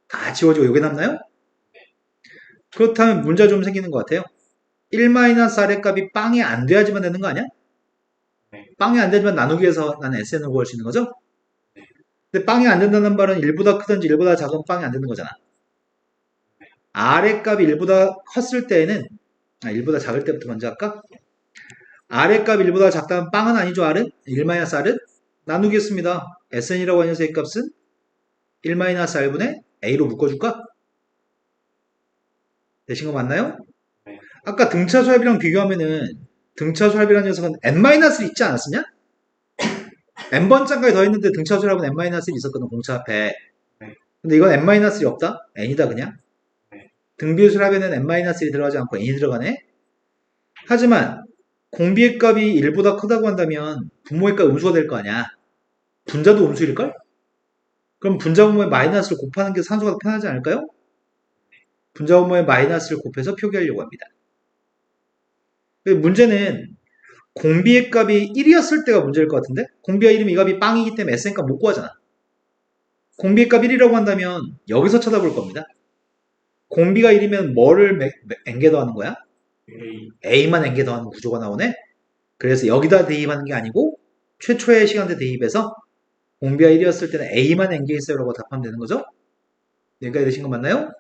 다 지워지고 여기 남나요? 그렇다면 문제가 좀 생기는 것 같아요. 1-R의 값이 빵이 안 돼야지만 되는 거 아니야? 네. 빵이 안 되지만 나누기에서 나는 SN을 구할 수 있는 거죠? 근데 빵이 안 된다는 말은 1보다 크든지 1보다 작으면 빵이 안 되는 거잖아. R의 값이 1보다 컸을 때에는 1보다 작을 때부터 먼저 할까? R의 값이 1보다 작다면 빵은 아니죠, R은? 1-R은? 나누겠습니다. SN이라고 하는 녀석의 값은 1-R분의 A로 묶어줄까? 되신 거 맞나요? 네. 아까 등차수 합이랑 비교하면은 등차수 합이라는 녀석은 n-를 있지 않았었냐? n번째까지 더했는데 등차수 합은 n-이 있었거든, 공차 앞에. 네. 근데 이건 n-이 없다? n이다 그냥. 네. 등비수 합에는 n-이 들어가지 않고 n이 들어가네? 하지만 공비의 값이 1보다 크다고 한다면 분모의 값 음수가 될 거 아니야. 분자도 음수일걸? 그럼 분자 분모의 마이너스를 곱하는 게 산수가 더 편하지 않을까요? 분자 분모의 마이너스를 곱해서 표기하려고 합니다. 문제는 공비의 값이 1이었을 때가 문제일 것 같은데? 공비와 1이면 이 값이 빵이기 때문에 SN값 못 구하잖아. 공비의 값 1이라고 한다면 여기서 쳐다볼 겁니다. 공비가 1이면 뭐를 n개 더하는 거야? A a만 n개 더하는 구조가 나오네? 그래서 여기다 대입하는 게 아니고 최초의 시간대 대입해서 공비가 1이었을 때는 a만 n개 있어요 라고 답하면 되는 거죠? 여기까지 되신 거 맞나요?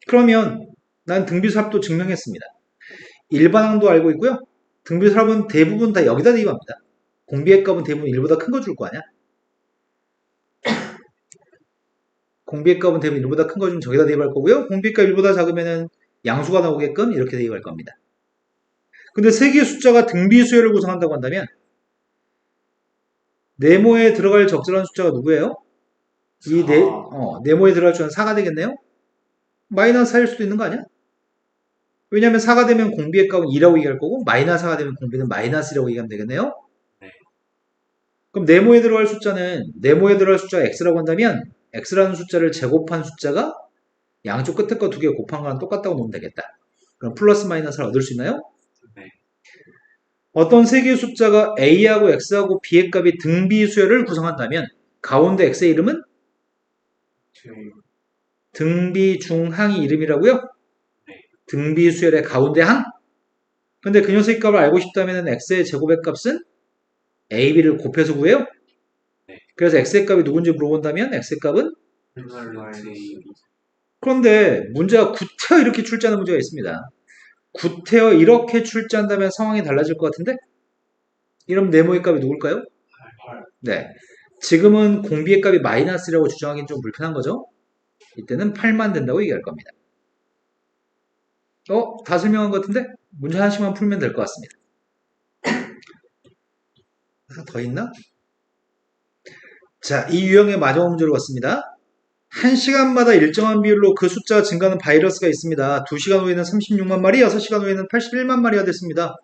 그러면 난 등비수합도 증명했습니다. 일반항도 알고 있고요. 등비수합은 대부분 다 여기다 대입합니다. 공비의 값은 대부분 1보다 큰 거 줄 거 아니야? 공비의 값은 대부분 1보다 큰 거 주면 저기다 대입할 거고요. 공비의 값 1보다 작으면은 양수가 나오게끔 이렇게 대입할 겁니다. 근데 세 개의 숫자가 등비수열을 구성한다고 한다면 네모에 들어갈 적절한 숫자가 누구예요? 이 네모에 들어갈 숫자는 4가 되겠네요? 마이너스 4일 수도 있는 거 아니야? 왜냐면 4가 되면 공비의 값은 2라고 얘기할 거고 마이너스 4가 되면 공비는 마이너스 1이라고 얘기하면 되겠네요? 네. 그럼 네모에 들어갈 숫자는 네모에 들어갈 숫자가 x라고 한다면 x라는 숫자를 제곱한 숫자가 양쪽 끝에 거 두 개 곱한 거랑 똑같다고 놓으면 되겠다. 그럼 플러스 마이너스를 얻을 수 있나요? 네. 어떤 세 개의 숫자가 a하고 x하고 b의 값이 등비수열을 구성한다면 가운데 x의 이름은 저희 등비중항이 이름이라고요? 네. 등비수열의 가운데 항? 근데 그 녀석의 값을 알고 싶다면 x의 제곱의 값은 a, b를 곱해서 구해요? 네. 그래서 x의 값이 누군지 물어본다면 x의 값은? A 그런데 문제가 구태여 이렇게 출제하는 문제가 있습니다. 구태여 이렇게 출제한다면 상황이 달라질 것 같은데? 이러면 네모의 값이 누굴까요? 8 네. 지금은 공비의 값이 마이너스라고 주장하기는 좀 불편한 거죠? 이때는 8만 된다고 얘기할 겁니다. 다 설명한 것 같은데? 문제 하나씩만 풀면 될 것 같습니다. 하나 더 있나? 자, 이 유형의 마지막 문제로 왔습니다. 1시간마다 일정한 비율로 그 숫자가 증가하는 바이러스가 있습니다. 2시간 후에는 36만 마리, 6시간 후에는 81만 마리가 됐습니다.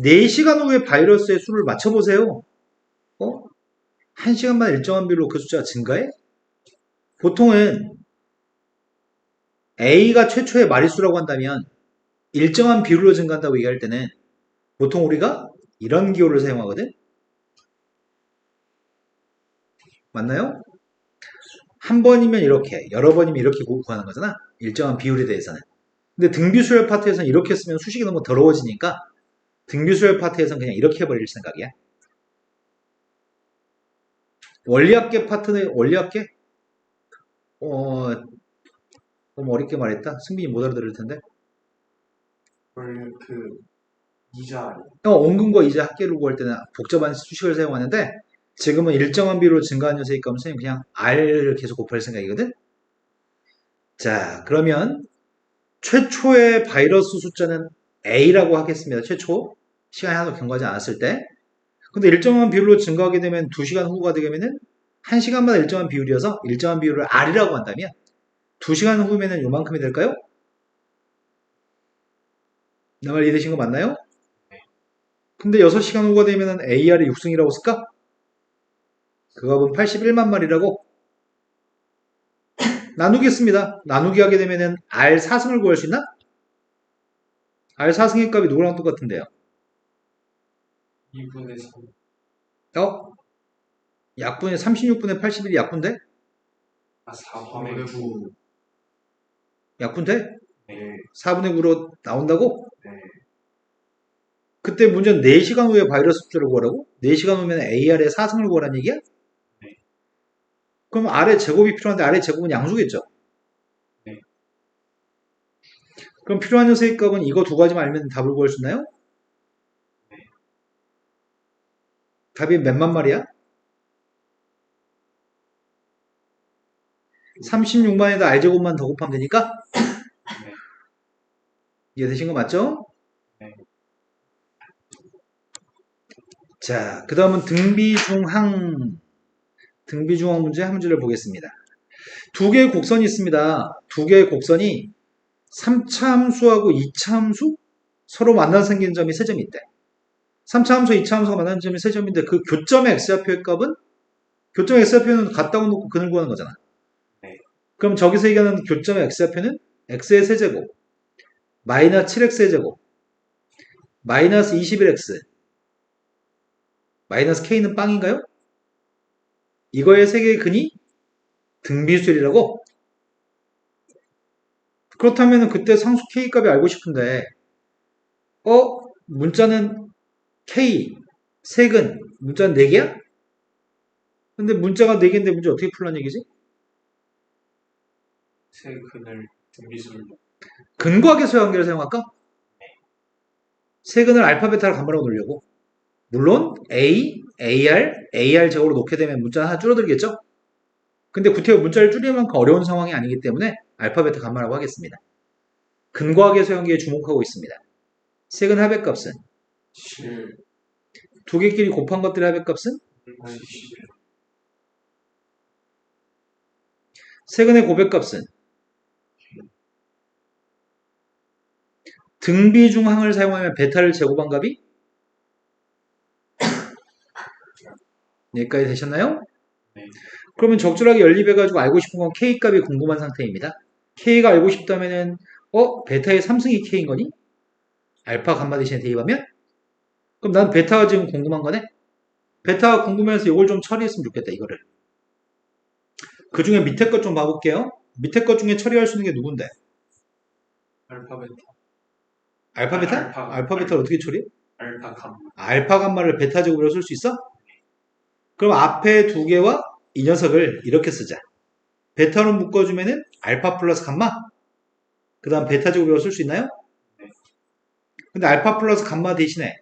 4시간 후에 바이러스의 수를 맞춰보세요. 1시간마다 일정한 비율로 그 숫자가 증가해? 보통은 A가 최초의 마리수라고 한다면 일정한 비율로 증가한다고 얘기할 때는 보통 우리가 이런 기호를 사용하거든? 맞나요? 한 번이면 이렇게, 여러 번이면 이렇게 구하는 거잖아. 일정한 비율에 대해서는. 근데 등비수열 파트에서는 이렇게 쓰면 수식이 너무 더러워지니까 등비수열 파트에서는 그냥 이렇게 해버릴 생각이야. 원리합계 파트는 원리합계? 너무 어렵게 말했다. 승빈이 못 알아들을 텐데. 원래 그 이자 원근과 이제 합계를 구할 때는 복잡한 수식을 사용하는데 지금은 일정한 비로 증가한 녀석이 있으면 선생님 그냥 R을 계속 곱할 생각이거든. 자, 그러면 최초의 바이러스 숫자는 A라고 하겠습니다. 최초 시간이 하나도 경과하지 않았을 때. 근데 일정한 비율로 증가하게 되면 2시간 후가 되면은 1시간마다 일정한 비율이어서 일정한 비율을 R이라고 한다면 2시간 후면은 요만큼이 될까요? 내 말 이해되신 거 맞나요? 근데 6시간 후가 되면은 AR이 6승이라고 쓸까? 그 값은 81만 마리라고 나누겠습니다. 나누기 하게 되면은 R 4승을 구할 수 있나? R 4승의 값이 누구랑 똑같은데요? 2분의 3 약분의 36분의 81이 약분돼? 4분의 9 약분돼? 네. 4분의 9로 나온다고? 네. 그때 문제는 4시간 후에 바이러스 숫자를 구하라고? 4시간 후면 AR의 4승을 구하라는 얘기야? 네. 그럼 R의 제곱이 필요한데 R의 제곱은 양수겠죠? 네. 그럼 필요한 녀석의 값은 이거 두 가지만 알면 답을 구할 수 있나요? 네. 답이 몇만 마리야? 36만에다 R제곱만 더 곱하면 되니까? 네. 이해되신 거 맞죠? 네. 자, 그 다음은 등비중항 문제 한 문제를 보겠습니다. 두 개의 곡선이 있습니다. 두 개의 곡선이 3차 함수하고 2차 함수? 서로 만나서 생긴 점이 3점이 있대. 3차 함수, 2차 함수가 만나는 점이 3점인데 그 교점의 x좌표의 값은 교점의 x좌표는 같다고 놓고 근을 구하는 거잖아. 네. 그럼 저기서 얘기하는 교점의 x좌표는 x의 세제곱 마이너스 7x의 제곱 마이너스 21x 마이너스 k는 빵인가요? 이거의 세 개의 근이 등비수열이라고? 그렇다면 그때 상수 k 값이 알고 싶은데 문자는 k 세근 문자는 4개야? 근데 문자가 4개인데 문제 어떻게 풀란 얘기지? 세 근을 등비술로. 근과계수의 관계를 사용할까? 세근을 알파 베타로 간말하고 놓으려고. 물론 A, AR 제곱으로 놓게 되면 문자는 하나 줄어들겠죠? 근데 구태여 문자를 줄이는 만큼 어려운 상황이 아니기 때문에 알파 베타 간말하고 하겠습니다. 근과계수의 관계에 주목하고 있습니다. 세근 합의값은 7 두 개끼리 곱한 것들의 합의값은 81 세근의 고백값은 등비중항을 사용하면 베타를 제곱한 값이 여기까지 되셨나요? 네. 그러면 적절하게 연립해가지고 알고 싶은 건 K값이 궁금한 상태입니다. K가 알고 싶다면은 베타의 3승이 K인 거니? 알파 감마 대신에 대입하면? 그럼 난 베타가 지금 궁금한 거네? 베타가 궁금해서 이걸 좀 처리했으면 좋겠다, 이거를. 그 중에 밑에 것 좀 봐볼게요. 밑에 것 중에 처리할 수 있는 게 누군데? 알파 베타. 알파 베타? 알파. 베타를 어떻게 처리해? 알파 감마. 알파 감마를 베타 제곱으로 쓸 수 있어? 그럼 앞에 두 개와 이 녀석을 이렇게 쓰자. 베타로 묶어주면은 알파 플러스 감마? 그 다음 베타 제곱으로 쓸 수 있나요? 네. 근데 알파 플러스 감마 대신에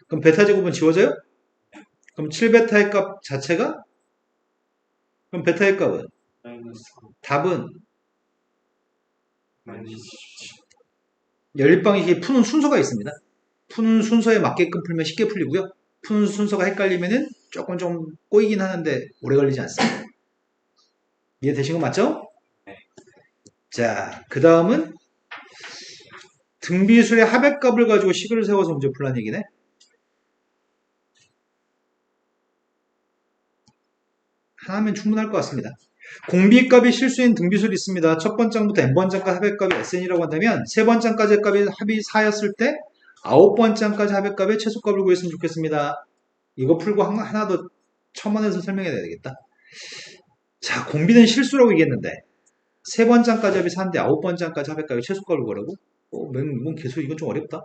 그럼 베타 제곱은 지워져요? 그럼 7베타의 값 자체가? 그럼 베타의 값은? 마이너스 3. 답은 마이너스 27. 연립방식이 푸는 순서가 있습니다. 푸는 순서에 맞게끔 풀면 쉽게 풀리고요. 푸는 순서가 헷갈리면은 조금 좀 꼬이긴 하는데 오래 걸리지 않습니다. 이해되신 거 맞죠? 네. 자, 그 다음은 등비술의 합의값을 가지고 식을 세워서 문제 풀란 얘기네. 하나면 충분할 것 같습니다. 공비값이 실수인 등비술이 있습니다. 첫 번장부터 n번장까지 합의값이 sn이라고 한다면 세 번장까지의 값이 합이 4였을 때 9번장까지 합의값의 최소값을 구했으면 좋겠습니다. 이거 풀고 하나 더 첨언해서 설명해야 되겠다. 자, 공비는 실수라고 얘기했는데 세 번째까지 합이 4인데 아홉 번째까지 합의값이 최소값을 구하라고? 뭔 개소리 이건 좀 어렵다.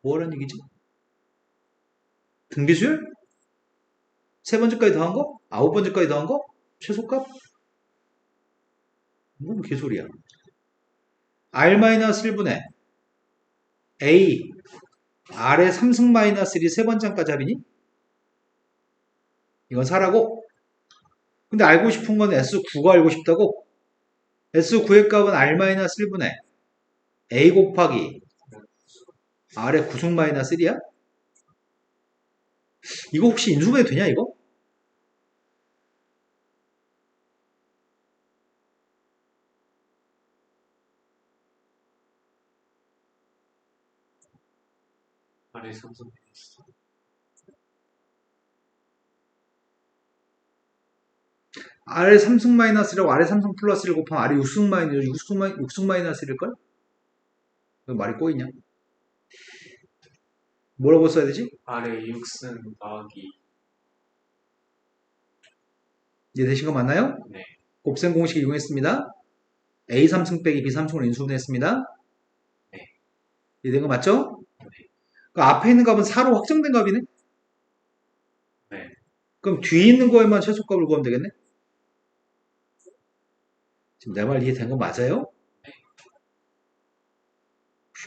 뭐라는 얘기지? 등비수열? 세 번째까지 더한 거? 아홉 번째까지 더한 거? 최소값? 뭔 개소리야. R-1분의 A R의 3승 마이너스 1이 세 번째까지 합이니? 이건 4라고? 근데 알고 싶은 건 S9가 알고 싶다고? S9의 값은 R-1분의 A 곱하기 R의 9승 마이너스 1이야? 이거 혹시 인수분해 되냐 이거? 아래 삼성 있어. R의 3승 마이너스라고 R의 3승 플러스를 곱하면 R의 6승 마이너스 6승 마이너스일걸? 왜 말이 꼬이냐? 뭐라고 써야 되지? 아래 6승 더하기. 이해되신 거 맞나요? 네. 곱셈 공식 이용했습니다. A 3승 빼기 B 3승으로 인수분해했습니다. 네. 이해된 거 맞죠? 그 앞에 있는 값은 4로 확정된 값이네? 네. 그럼 뒤에 있는 거에만 최소값을 구하면 되겠네? 지금 내 말 이해된 거 맞아요?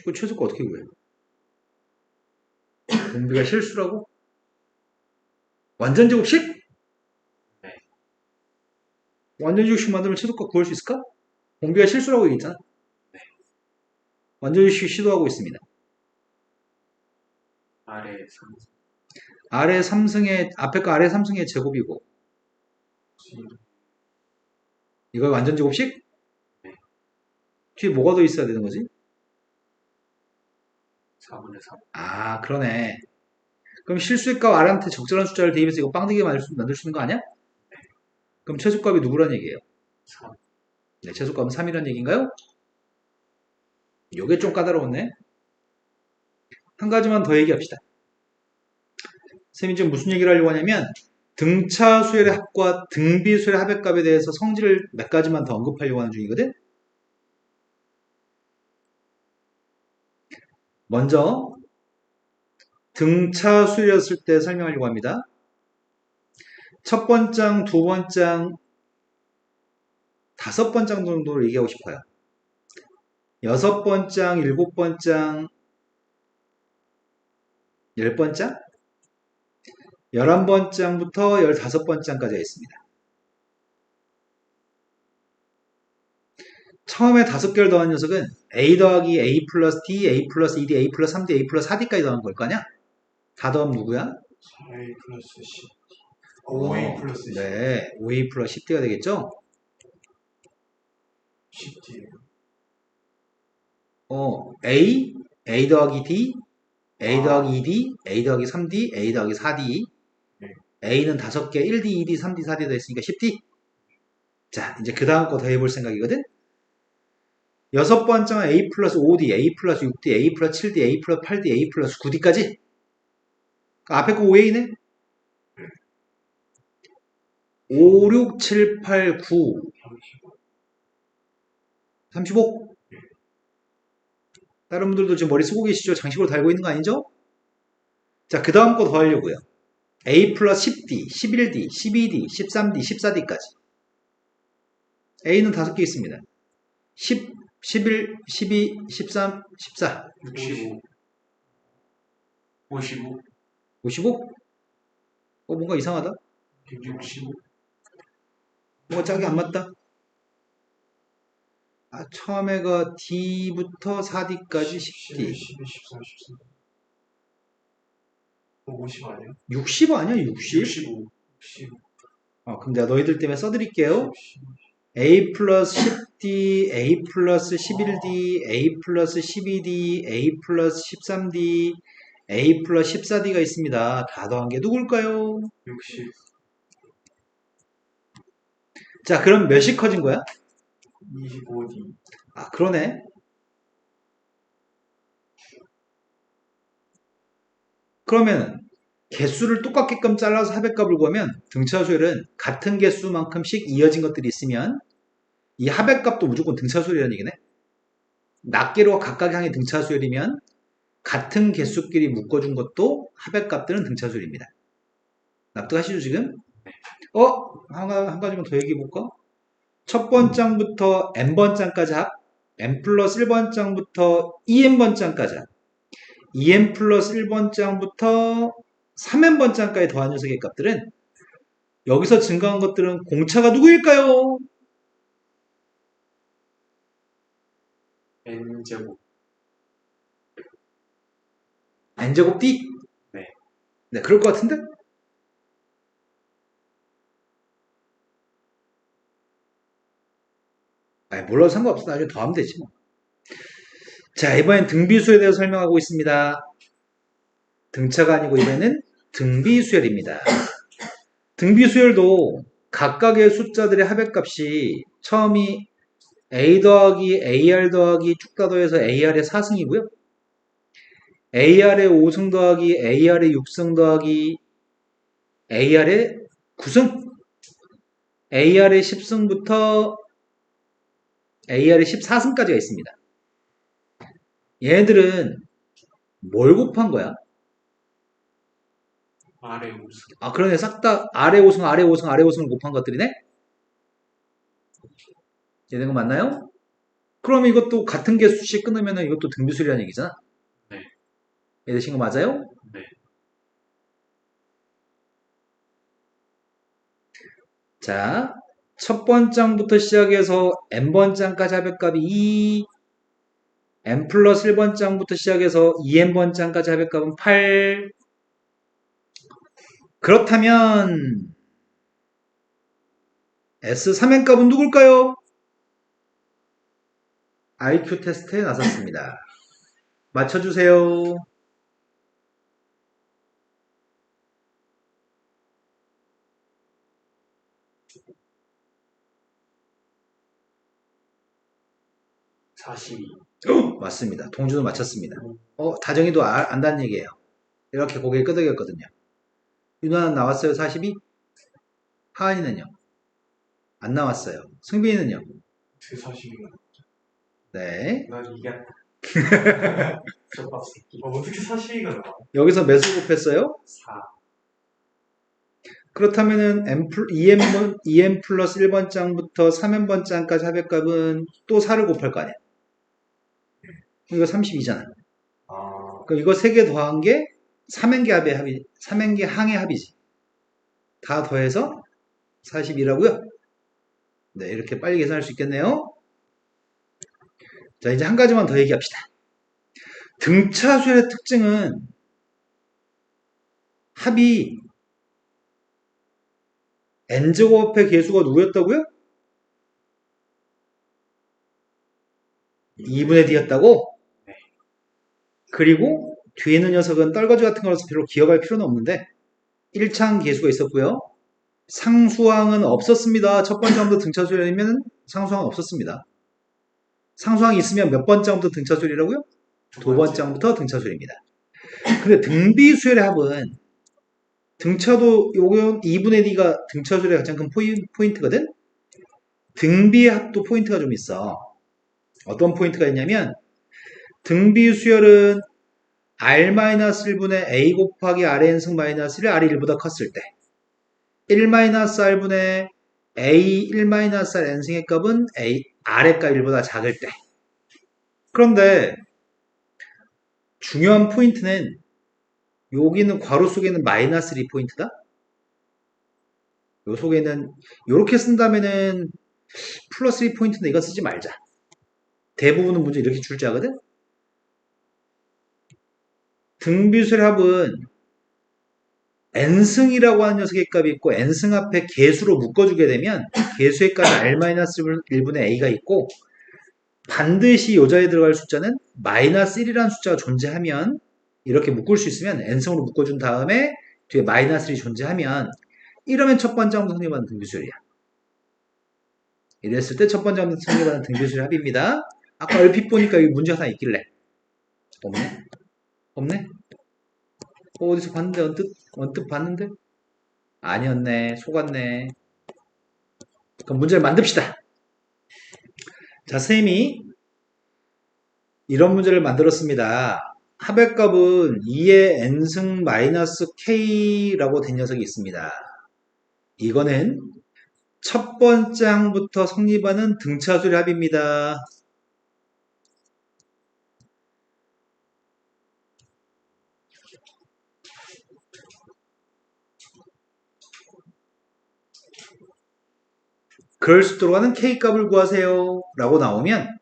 그 최소값 어떻게 구해? 공비가 실수라고? 완전 제곱식? 네. 완전 제곱식 만들면 최소값 구할 수 있을까? 공비가 실수라고 얘기했잖아. 네. 완전 제곱식 시도하고 있습니다. 아래 삼성. 아래 3승의 앞에 거 아래 3승의 제곱이고 이거 완전 제곱식? 네. 뒤에 뭐가 더 있어야 되는 거지? 4분의 3. 아 그러네. 그럼 실수의 값 R한테 적절한 숫자를 대입해서 이거 빵되게 만들 수 있는 거 아니야? 그럼 최소값이 누구란 얘기예요? 3. 네, 최소값은 3이란 얘기인가요? 요게 좀 까다로웠네. 한 가지만 더 얘기합시다. 쌤이 지금 무슨 얘기를 하려고 하냐면 등차 수열의 합과 등비 수열의 합의 값에 대해서 성질을 몇 가지만 더 언급하려고 하는 중이거든. 먼저 등차 수열이었을 때 설명하려고 합니다. 첫 번장, 두 번장, 다섯 번장 정도로 얘기하고 싶어요. 여섯 번장, 일곱 번장, 열 번장? 11번장부터 15번장까지가 있습니다. 처음에 5개를 더한 녀석은 A 더하기 A 플러스 D, A 플러스 2D, A 플러스 3D, A 플러스 4D까지 더한 걸 거 아니야? 다 더하면 누구야? 4A 플러스 10. 5A 플러스 10. 네, 5A 플러스 10D가 되겠죠? 10D. A 더하기 D, A 더하기 2D, A 더하기 3D, A 더하기 4D. 네. A는 5개, 1D, 2D, 3D, 4D 더 있으니까 10D. 자, 이제 그 다음 거 더 해볼 생각이거든? 여섯 번째는 A 플러스 5D, A 플러스 6D, A 플러스 7D, A 플러스 8D, A 플러스 9D까지. 앞에 거 5A네? 5, 6, 7, 8, 9, 35. 다른 분들도 지금 머리 쓰고 계시죠? 장식으로 달고 있는 거 아니죠? 자, 그 다음 거 더 하려고요. A 플러스 10D, 11D, 12D, 13D, 14D까지. A는 5개 있습니다. 10, 11, 12, 13, 14, 65. 55. 55? 뭔가 이상하다. 165. 뭔가 짝이 안 맞다. 처음에가 D부터 4D까지 11, 10D. 12, 13, 14. 50 아니야? 60 아니야? 60? 65. 10. 그럼 내가 너희들 때문에 써드릴게요. 10. A 플러스 10D, A 플러스 11D, A 플러스 12D, A 플러스 13D, A 플러스 14D가 있습니다. 다 더한 게 누굴까요? 60. 자, 그럼 몇이 커진 거야? 25D. 그러네. 그러면 개수를 똑같게끔 잘라서 합의값을 구하면 등차수열은 같은 개수만큼씩 이어진 것들이 있으면 이 합의값도 무조건 등차수열이라는 얘기네. 낱개로 각각 향해 등차수열이면 같은 개수끼리 묶어준 것도 합의값들은 등차수열입니다. 납득하시죠 지금? 한 가지만 더 얘기해볼까? 첫 번장부터 n번장까지 합, n 플러스 1번장부터 2n번장까지 합, 2n 플러스 1번장부터 3n번장까지 더한 녀석의 값들은 여기서 증가한 것들은 공차가 누구일까요? n제곱. n제곱 d? 네. 네, 그럴 것 같은데? 아니, 몰라도 상관없어. 나중에 더하면 되지 뭐. 자, 이번엔 등비수에 대해서 설명하고 있습니다. 등차가 아니고 이번에는 등비수열입니다. 등비수열도 각각의 숫자들의 합의값이 처음이 a 더하기 ar 더하기 쭉 다 더해서 ar의 4승이고요. ar의 5승 더하기 ar의 6승 더하기 ar의 9승, ar의 10승부터 ar의 14승까지가 있습니다. 얘네들은 뭘 곱한 거야? 아래 우승. 아, 그러네. 싹 다 아래 5승, 아래 5승, 아래 5승을 곱한 것들이네? 이해된 거 맞나요? 그럼 이것도 같은 개수씩 끊으면 이것도 등비수열이라는 얘기잖아? 네. 이해되신 거 맞아요? 네. 자, 첫 번장부터 시작해서 n번장까지 합의값이 2, n 플러스 1번장부터 시작해서 2n번장까지 합의값은 8. 그렇다면 S3n 값은 누굴까요? IQ 테스트에 나섰습니다. 맞춰주세요. (42) 맞습니다. 동준은 맞췄습니다. 다정이도 안다는 얘기예요. 이렇게 고개를 끄덕였거든요. 윤아는 나왔어요? 42? 하은이는요? 안 나왔어요. 승빈이는요? 제 40이가. 네. 난 이겼다. 족밥 새끼. 어떻게 40이가 나와? 여기서 몇 수 곱했어요? 4. 그렇다면은 2n 플러스 1번장부터 3n번장까지 합의값은 또 4를 곱할 거 아니야. 이거 32잖아. 아, 그럼 이거 3개 더한 게 3n개 항의 합이지. 다 더해서 42라고요? 네, 이렇게 빨리 계산할 수 있겠네요. 자, 이제 한 가지만 더 얘기합시다. 등차수열의 특징은 합이 n제곱의 개수가 누구였다고요? 2분의 d였다고? 그리고 뒤에 있는 녀석은 떨거지 같은 거라서 별로 기억할 필요는 없는데 1차항 개수가 있었고요. 상수항은 없었습니다. 첫 번째부터 등차수열이면 상수항은 없었습니다. 상수항이 있으면 몇 번째부터 등차수열이라고요? 두 번째부터 등차수열입니다. 근데 등비수열의 합은 등차도 요건 2분의 d가 등차수열의 가장 큰 포인트거든? 등비의 합도 포인트가 좀 있어. 어떤 포인트가 있냐면 등비수열은 r-1분의 a 곱하기 rn승 마이너스 1, r이 1보다 컸을 때 1-r분의 a 1-rn승의 값은 r의 값 1보다 작을 때. 그런데 중요한 포인트는 여기는 괄호 속에는 마이너스 1 포인트다. 요 속에는 이렇게 쓴다면은 플러스 1 포인트인데 이거 쓰지 말자. 대부분은 문제 이렇게 출제하거든. 등비수열 합은 n승이라고 하는 녀석의 값이 있고 n승 앞에 개수로 묶어주게 되면 개수의 값이 r-1분의 a가 있고 반드시 요 자리에 들어갈 숫자는 마이너스 1이라는 숫자가 존재하면 이렇게 묶을 수 있으면 n승으로 묶어준 다음에 뒤에 마이너스 1이 존재하면 이러면 첫 번째부터 성립하는 등비수열이야. 이랬을 때 첫 번째부터 성립하는 등비수열 합입니다. 아까 얼핏 보니까 여기 문제가 하나 있길래 없네? 없네? 어디서 봤는데, 언뜻 봤는데? 아니었네. 속았네. 그럼 문제를 만듭시다. 자, 쌤이 이런 문제를 만들었습니다. 합의값은 2의 n승 마이너스 k라고 된 녀석이 있습니다. 이거는 첫 번째 항부터 성립하는 등차수의 합입니다. 그럴 수 있도록 하는 k값을 구하세요. 라고 나오면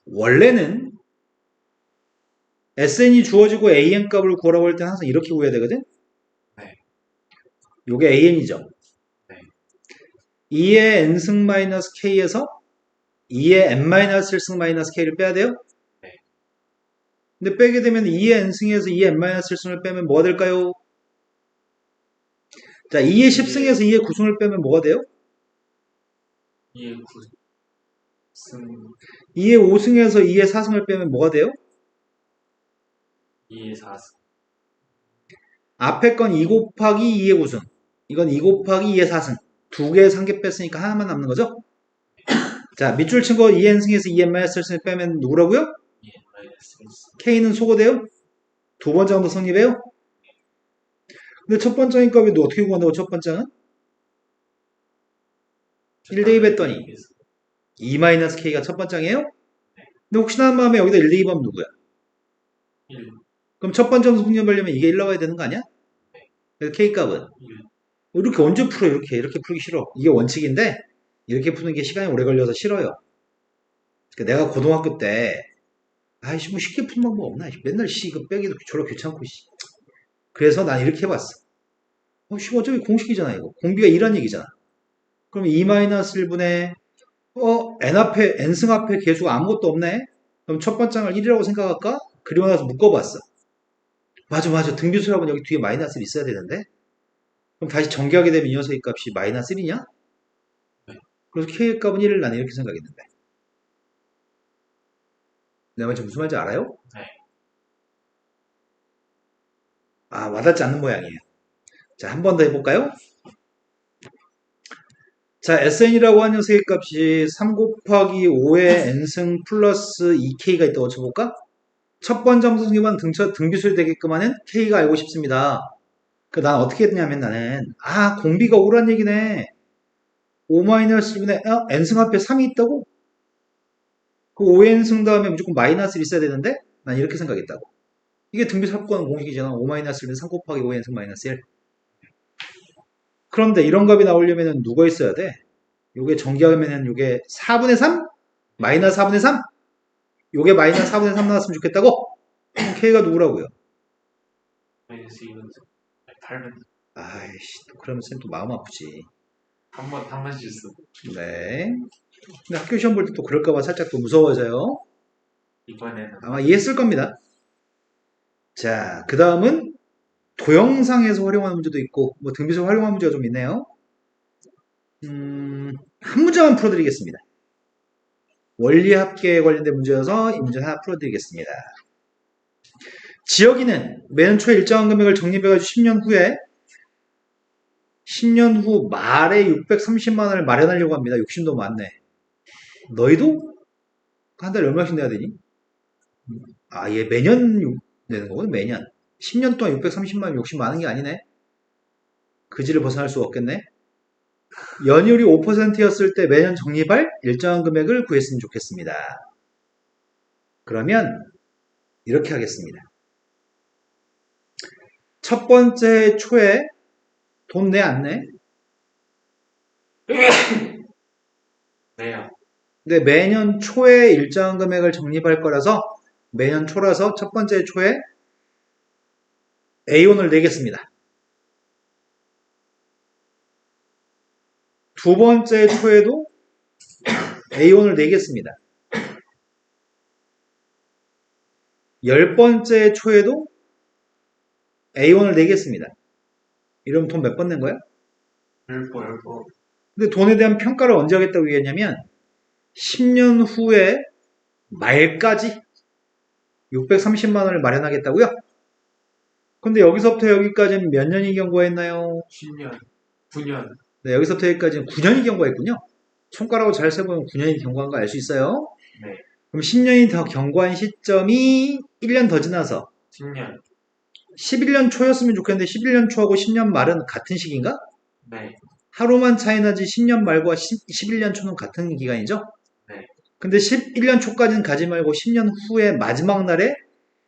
원래는 sn이 주어지고 an 값을 구하라고 할 때 항상 이렇게 구해야 되거든. 네. 요게 an이죠. 네. 2의 n승 마이너스 k에서 2의 n 마이너스 1승 마이너스 k를 빼야 돼요. 네. 근데 빼게 되면 2의 n승에서 2의 n 마이너스 1승을 빼면 뭐가 될까요? 자, 2의 10승에서 2의 9승을 빼면 뭐가 돼요? 2의 9 승 2의 5승에서 2의 4승을 빼면 뭐가 돼요? 2의 4승 앞에 건 2 곱하기 2의 9승. 이건 2 곱하기 2의 4승. 두 개의 상계 뺐으니까 하나만 남는 거죠? 자, 밑줄 친 거 2n승에서 2n 마이너스 1승을 빼면 누구라고요? 2의 마이너스 1승 k는 소거돼요? 두 번째 항도 성립해요? 근데 첫 번째 항 값이 어떻게 구한다고 첫 번째 항은? 1 대입했더니 2-k가 첫 번째 항이에요? 근데 혹시나 한 마음에 여기다 1 대입하면 누구야? 1 그럼 첫 번째 항도 성립하려면 이게 1 나와야 되는 거 아니야? 그래서 k값은 1 이렇게 언제 풀어? 이렇게 풀기 싫어. 이게 원칙인데 이렇게 푸는 게 시간이 오래 걸려서 싫어요. 그러니까 내가 고등학교 때 아이씨 뭐 쉽게 푸는 방법 없나? 맨날 이거 빼기도 졸라 귀찮고 씨. 그래서 난 이렇게 해봤어. 어차피 공식이잖아 이거. 공비가 2란 얘기잖아. 그럼 2-1분의 n 앞에 n승 앞에 개수가 아무것도 없네? 그럼 첫 번째 항을 1이라고 생각할까? 그리고 나서 묶어봤어. 맞아. 등비수라면 여기 뒤에 마이너스 1 있어야 되는데? 그럼 다시 전개하게 되면 이 녀석의 값이 마이너스 1이냐? 그래서 k의 값은 1을 나는 이렇게 생각했는데. 내가 말지 무슨 말인지 알아요? 네. 아, 와닿지 않는 모양이에요. 자, 한 번 더 해볼까요? 자, sn이라고 하는 녀석의 값이 3 곱하기 5의 n승 플러스 2k가 있다고 쳐볼까? 첫 번째 함수 성립은 등비수를 되게끔 하는 k가 알고 싶습니다. 난 어떻게 했냐면 나는 공비가 5란 얘기네. 5-1분의 n승 앞에 3이 있다고? 그 5n승 다음에 무조건 마이너스 1 있어야 되는데 난 이렇게 생각했다고. 이게 등비수 합구하는 공식이잖아. 5-1분의 3 곱하기 5n승 마이너스 1. 그런데 이런 값이 나오려면 누가 있어야 돼? 요게 전개하면은 요게 4분의 3? 마이너스 4분의 3? 요게 마이너스 4분의 3 나왔으면 좋겠다고? 그럼 k가 누구라고요? 마이너스 2분의 8분 아이씨, 또 그러면 쌤 또 마음 아프지. 한번 실수 네. 근데 학교 시험 볼 때 또 그럴까봐 살짝 또 무서워져요. 이번에는 아마 이해했을 겁니다. 자, 그 다음은 도형상에서 활용하는 문제도 있고, 뭐 등비수 활용하는 문제가 좀 있네요. 한 문제만 풀어드리겠습니다. 원리합계에 관련된 문제여서 이 문제 하나 풀어드리겠습니다. 지역이는 매년 초에 일정한 금액을 적립해가지고 10년 후 말에 630만 원을 마련하려고 합니다. 욕심도 많네. 너희도? 한 달에 얼마씩 내야 되니? 얘 매년 내는 거거든, 매년. 10년 동안 630만 원 욕심 많은 게 아니네. 그지를 벗어날 수가 없겠네. 연율이 5%였을 때 매년 적립할 일정한 금액을 구했으면 좋겠습니다. 그러면 이렇게 하겠습니다. 첫 번째 초에 돈 내 안 내? 네요. 근데 매년 초에 일정한 금액을 적립할 거라서 매년 초라서 첫 번째 초에 A원을 내겠습니다. 두 번째 초에도 A원을 내겠습니다. 10번째 초에도 A원을 내겠습니다. 이러면 돈 몇 번 낸 거야? 10번 근데 돈에 대한 평가를 언제 하겠다고 얘기했냐면 10년 후에 말까지 630만 원을 마련하겠다고요? 근데 여기서부터 여기까지는 몇 년이 경과했나요? 10년, 9년, 네, 여기서부터 여기까지는 9년이 경과했군요. 손가락으로 잘 세보면 9년이 경과한 거 알 수 있어요? 네, 그럼 10년이 더 경과한 시점이 1년 더 지나서 10년, 11년 초였으면 좋겠는데 11년 초하고 10년 말은 같은 시기인가? 네, 하루만 차이 나지 10년 말과 11년 초는 같은 기간이죠? 네, 근데 11년 초까지는 가지 말고 10년 후에 마지막 날에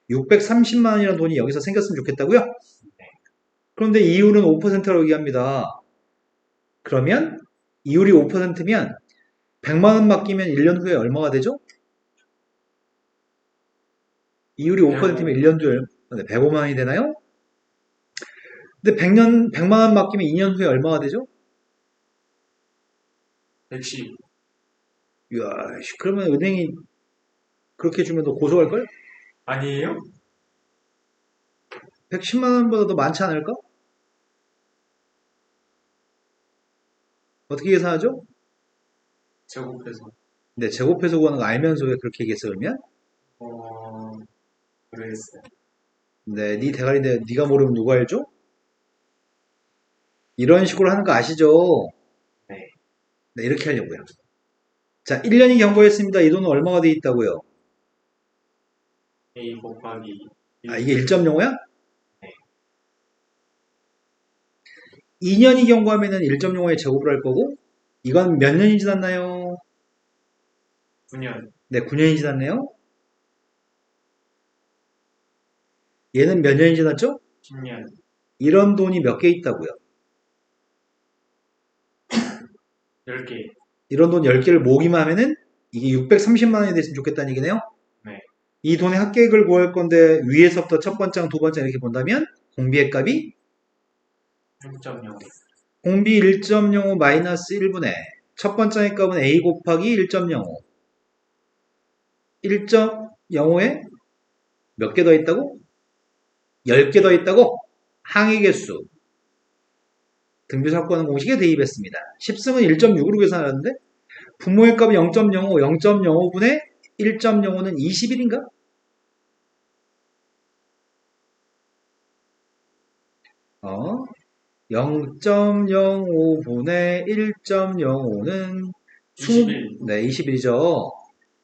630만 원이라는 돈이 여기서 생겼으면 좋겠다고요? 그런데 이율은 5%라고 얘기합니다. 그러면 이율이 5%면 100만 원 맡기면 1년 후에 얼마가 되죠? 이율이 5%면 1년 뒤에 105만 원이 되나요? 근데 100만 원 맡기면 2년 후에 얼마가 되죠? 110, 이야, 그러면 은행이 그렇게 주면 너 고소할걸? 아니에요? 110만 원보다 더 많지 않을까? 어떻게 계산하죠? 제곱해서, 네, 제곱해서 구하는 거 알면서 왜 그렇게 얘기했어, 그러면? 모르겠어요. 네, 네 대가리인데 네가 모르면 누가 알죠? 이런 식으로 하는 거 아시죠? 네, 네, 이렇게 하려고요. 자, 1년이 경과했습니다. 이 돈은 얼마가 돼 있다고요? A 곱하기 아, 이게 1.05야? 네. 2년이 경과하면은 1.05의 제곱을 할 거고, 이건 몇 년이 지났나요? 9년, 네, 9년이 지났네요. 얘는 몇 년이 지났죠? 10년, 이런 돈이 몇 개 있다고요? 10개, 이런 돈 10개를 모으기만 하면은 이게 630만 원이 됐으면 좋겠다는 얘기네요. 네, 이 돈의 합계액을 구할 건데 위에서부터 첫 번째랑 두 번째 이렇게 본다면 공비의 값이 1.0, 공비 1.05 마이너스 1분의 첫 번째의 값은 a 곱하기 1.05 1.05에 몇 개 더 있다고? 10개 더 있다고? 항의 개수 등비사건은 공식에 대입했습니다. 10승은 1.6으로 계산하는데 분모의 값은 0.05, 0.05분의 1.05는 21인가? 어? 0.05분의 1.05는 21, 네, 21이죠.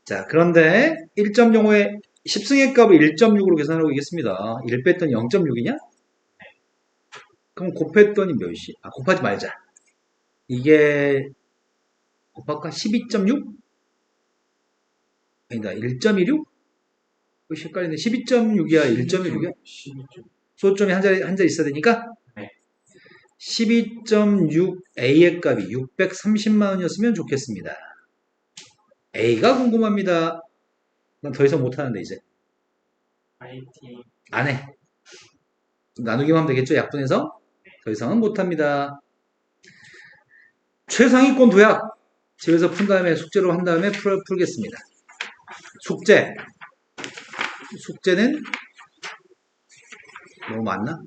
자, 그런데 1.05의 10승의 값을 1.6으로 계산하고 있겠습니다. 1 뺐더니 0.6이냐? 그럼 곱했더니 몇이? 아, 곱하지 말자. 이게 곱할까? 12.6? 아니다, 1.16? 헷갈리네. 12.6이야, 1.16이야? 12점, 소점이 한 자리 있어야 되니까 네, 12.6A의 값이 630만 원이었으면 좋겠습니다. A가 궁금합니다. 난 더 이상 못하는데 이제 IT, 안 해. 나누기만 하면 되겠죠? 약분해서 더 이상은 못합니다. 최상위권 도약 집에서 푼 다음에 숙제로 한 다음에 풀겠습니다. 숙제는 너무 많나?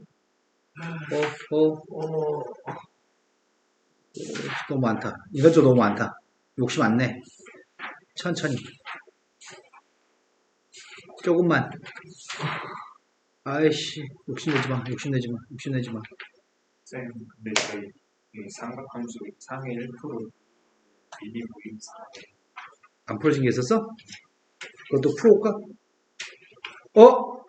너무 많다. 이것도 너무 많다. 욕심 많네. 천천히. 조금만. 아이씨, 욕심내지 마. 쌤, 근데 저희 이 삼각함수 상위 1% 미리 모임 4회. 안 풀어진 게 있었어? 그것도 풀어올까? 어?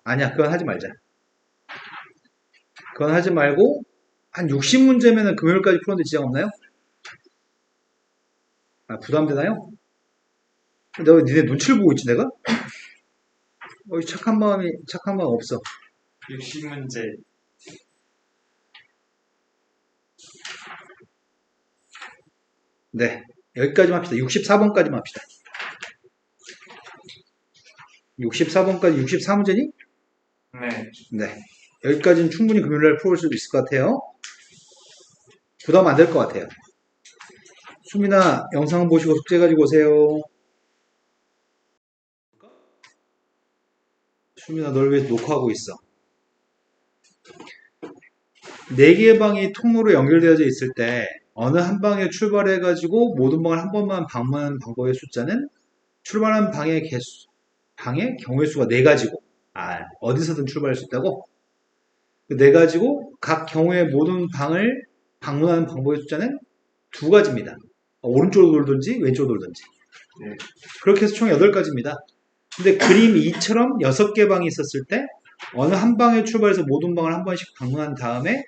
아니야, 그건 하지 말자. 그건 하지 말고, 한 60문제면은 금요일까지 풀었는데 지장 없나요? 아, 부담되나요? 내가 왜 니네 눈치를 보고 있지, 내가? 착한 마음 없어. 60문제, 네. 여기까지만 합시다. 64번까지만 합시다. 64번까지 64문제니? 네, 네. 여기까지는 충분히 금요일날 풀어올 수도 있을 것 같아요. 부담 안 될 것 같아요. 수민아, 영상 보시고 숙제 가지고 오세요. 수민아, 널 왜 녹화하고 있어? 4개의 방이 통로로 연결되어져 있을 때 어느 한 방에 출발해가지고 모든 방을 한 번만 방문하는 방법의 숫자는 출발한 방의 방의 경우의 수가 4가지고, 어디서든 출발할 수 있다고? 4가지고 각 경우의 모든 방을 방문하는 방법의 숫자는 2가지입니다. 오른쪽으로 돌든지 왼쪽으로 돌든지. 네. 그렇게 해서 총 8가지입니다. 근데 그림 2처럼 6개 방이 있었을 때 어느 한 방에 출발해서 모든 방을 한 번씩 방문한 다음에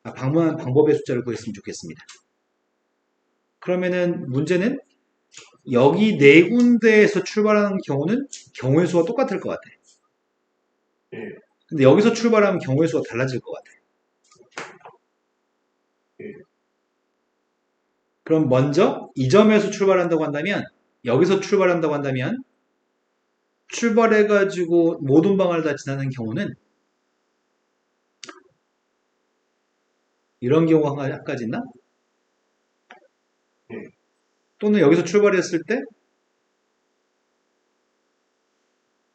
방문하는 방법의 숫자를 구했으면 좋겠습니다. 그러면은 문제는 여기 4군데에서 출발하는 경우는 경우의 수가 똑같을 것 같아. 예. 근데 여기서 출발하면 경우의 수가 달라질 것 같아. 예. 그럼 먼저 이 점에서 출발한다고 한다면, 여기서 출발한다고 한다면 출발해가지고 모든 방을 다 지나는 경우는 이런 경우가 한 가지 있나? 예. 또는 여기서 출발했을 때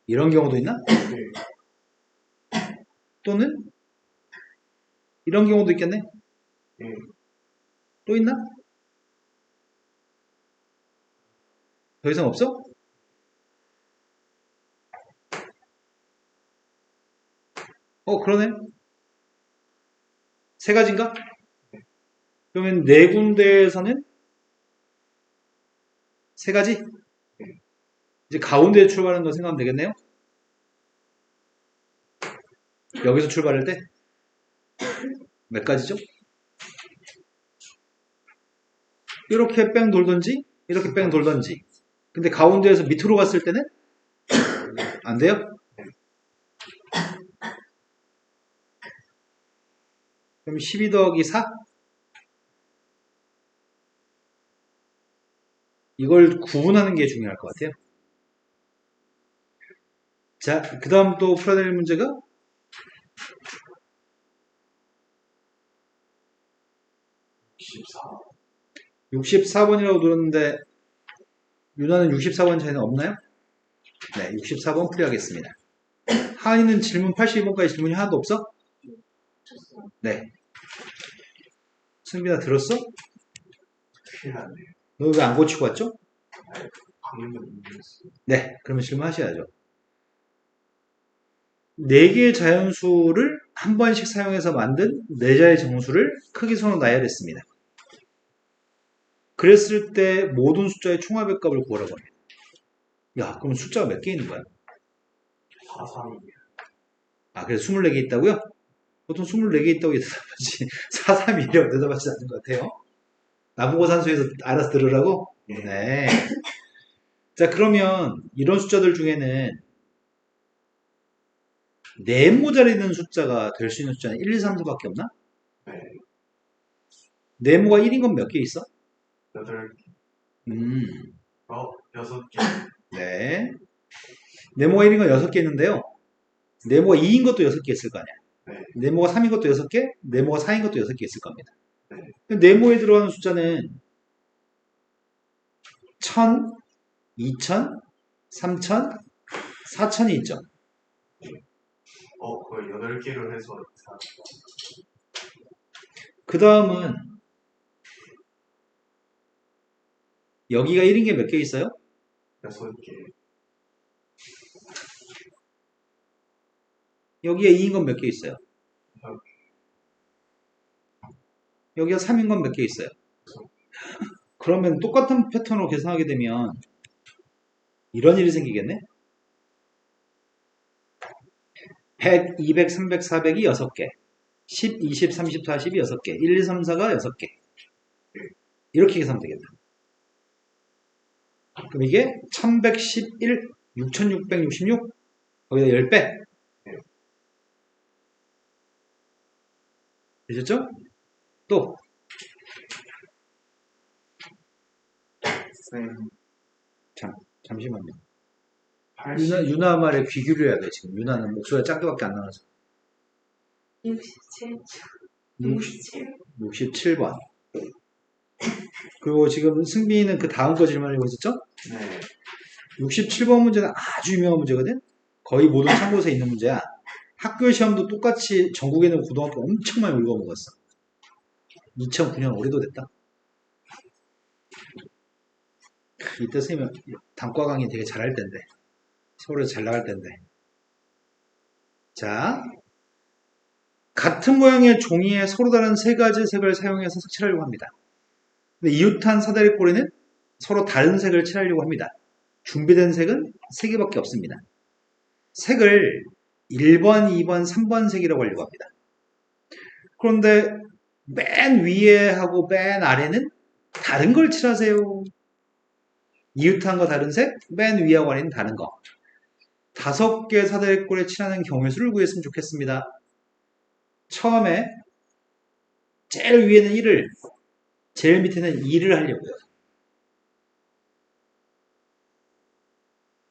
이런 경우도 있나? 예. 또는 이런 경우도 있겠네? 예. 또 있나? 더 이상 없어? 그러네. 3가지인가? 그러면 4군데에서는 3가지? 이제 가운데에 출발하는 거 생각하면 되겠네요? 여기서 출발할 때 몇 가지죠? 이렇게 뺑 돌던지 이렇게 뺑 돌던지. 근데 가운데에서 밑으로 갔을 때는 안 돼요? 그럼 12 더하기 4? 이걸 구분하는 게 중요할 것 같아요. 자, 그 다음 또 풀어야 될 문제가 64번이라고 들었는데 유나는 64번 차이는 없나요? 네, 64번 풀이하겠습니다. 하은이는 질문 82번까지 질문이 하나도 없어? 네. 승빈아 들었어? 큰일 났네. 너 왜 안 고치고 왔죠? 방금도 모르겠어요. 네, 그러면 질문하셔야죠. 4개의 자연수를 한 번씩 사용해서 만든 4자의 정수를 크기선으로 나열했습니다. 그랬을 때 모든 숫자의 총합의 값을 구하라고 합니다. 야, 그럼 숫자가 몇 개 있는 거야? 432. 그래서 24개 있다고요? 보통 24개 있다고 대답하지 431이라고 대답하지 않는 것 같아요. 나보고 산수에서 알아서 들으라고? 네. 자, 그러면 이런 숫자들 중에는 네모자리 있는 숫자가 될 수 있는 숫자는 1, 2, 3, 4밖에 없나? 네. 네모가 1인 건 몇 개 있어? 8개. 6개. 네. 네모가 1인 건 6개 있는데요. 네모가 2인 것도 6개 있을 거 아니야. 네. 네모가 3인 것도 6개, 네모가 4인 것도 6개 있을 겁니다. 네. 네모에 들어가는 숫자는 1000, 2000, 3000, 4000이 있죠. 그걸 8개로 해서 그 다음은 여기가 1인 게 몇 개 있어요? 6개. 여기가 2인 건 몇 개 있어요? 6개. 여기가 3인 건 몇 개 있어요? 그러면 똑같은 패턴으로 계산하게 되면 이런 일이 생기겠네? 100, 200, 300, 400이 6개. 10, 20, 30, 40이 6개. 1, 2, 3, 4가 6개. 이렇게 계산하면 되겠다. 그럼 이게 1111, 6666, 거기다 10배. 되셨죠? 또 잠시만요. 유나 말에 귀 기울여야 돼. 지금 유나는 목소리가 작게밖에 안 나와서. 67번. 그리고 지금 승빈이는 그 다음 거 질문하고 있었죠? 네. 67번 문제는 아주 유명한 문제거든? 거의 모든 참고서에 있는 문제야. 학교 시험도 똑같이 전국에 있는 고등학교 엄청 많이 읽어먹었어. 2009년 올해도 됐다. 이때 선생님 단과 강의 되게 잘할 텐데. 서울에서 잘 나갈 텐데. 자, 같은 모양의 종이에 서로 다른 세 가지 색을 사용해서 색칠하려고 합니다. 근데 이웃한 사다리꼴에는 서로 다른 색을 칠하려고 합니다. 준비된 색은 세 개밖에 없습니다. 색을 1번, 2번, 3번 색이라고 하려고 합니다. 그런데 맨 위에 하고 맨 아래는 다른 걸 칠하세요. 이웃한 거 다른 색, 맨 위하고 아래는 다른 거. 5개 사다리꼴에 칠하는 경우의 수를 구했으면 좋겠습니다. 처음에 제일 위에는 1을, 제일 밑에는 2를 하려고요.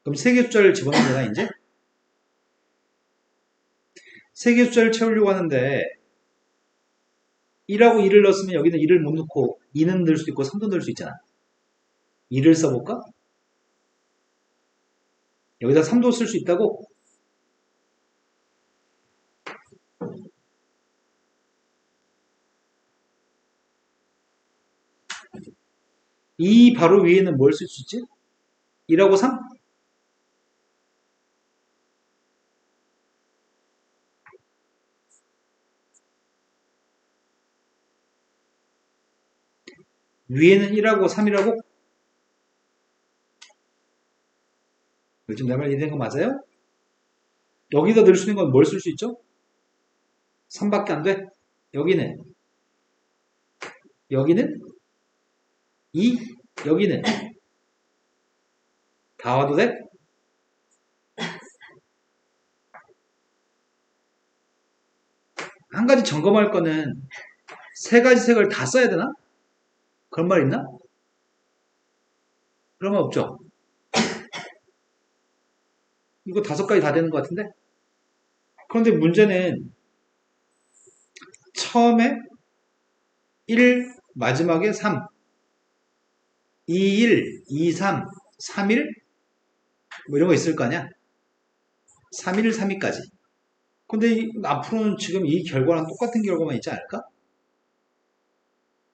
그럼 세 개 숫자를 집어넣으면 되나 이제? 세 개 숫자를 채우려고 하는데 1하고 2를 넣었으면 여기는 2를 못 넣고 2는 넣을 수 있고 3도 넣을 수 있잖아. 2를 써볼까? 여기다 3도 쓸 수 있다고? 이 바로 위에는 뭘 쓸 수 있지? 1하고 3? 위에는 1하고 3이라고? 요즘 내 말 이해된 거 맞아요? 여기다 넣을 수 있는 건 뭘 쓸 수 있죠? 3밖에 안 돼? 여기는 2, 여기는 다 와도 돼? 한 가지 점검할 거는 세 가지 색을 다 써야 되나? 그런 말 있나? 그런 말 없죠? 이거 5가지 다 되는 것 같은데? 그런데 문제는 처음에 1, 마지막에 3, 2, 1, 2, 3, 3, 1? 뭐 이런 거 있을 거 아니야? 3, 1, 3, 2까지. 근데 앞으로는 지금 이 결과랑 똑같은 결과만 있지 않을까?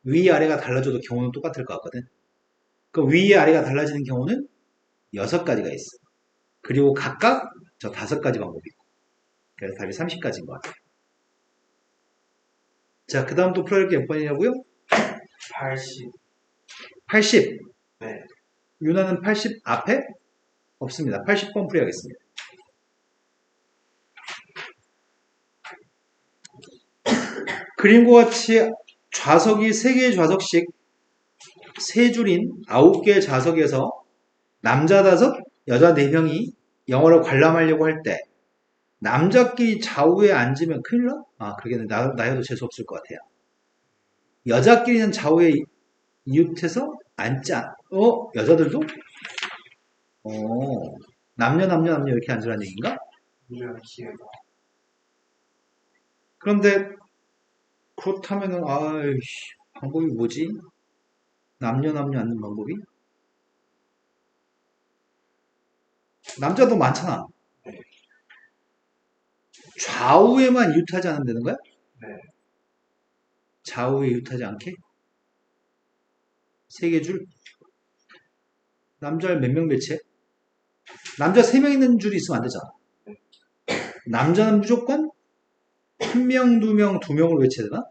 위, 아래가 달라져도 경우는 똑같을 것 같거든. 그 위, 아래가 달라지는 경우는 6가지가 있어. 그리고 각각 저 5가지 방법이 있고. 그래서 답이 30가지인 것 같아요. 자, 그 다음 또 풀어야 할 게 몇 번이냐고요? 80. 80. 네. 윤하는 80 앞에 없습니다. 80번 풀이하겠습니다. 그림과 같이 좌석이 3개의 좌석씩 3줄인 9개의 좌석에서 남자 5, 여자 4명이 영어를 관람하려고 할 때 남자끼리 좌우에 앉으면 큰일 나? 아, 그러겠네. 나여도 재수없을 것 같아요. 여자끼리는 좌우에 이웃해서 앉자. 여자들도? 남녀 이렇게 앉으라는 얘기인가? 이런 기회가. 그런데 그렇다면은 방법이 뭐지? 남녀 앉는 방법이? 남자도 많잖아. 좌우에만 이웃하지 않으면 되는 거야? 네. 좌우에 이웃하지 않게? 3개 줄? 남자를 몇 명 배치해? 남자 3명 있는 줄이 있으면 안 되잖아. 남자는 무조건 1명, 2명, 2명으로 배치해야 되나?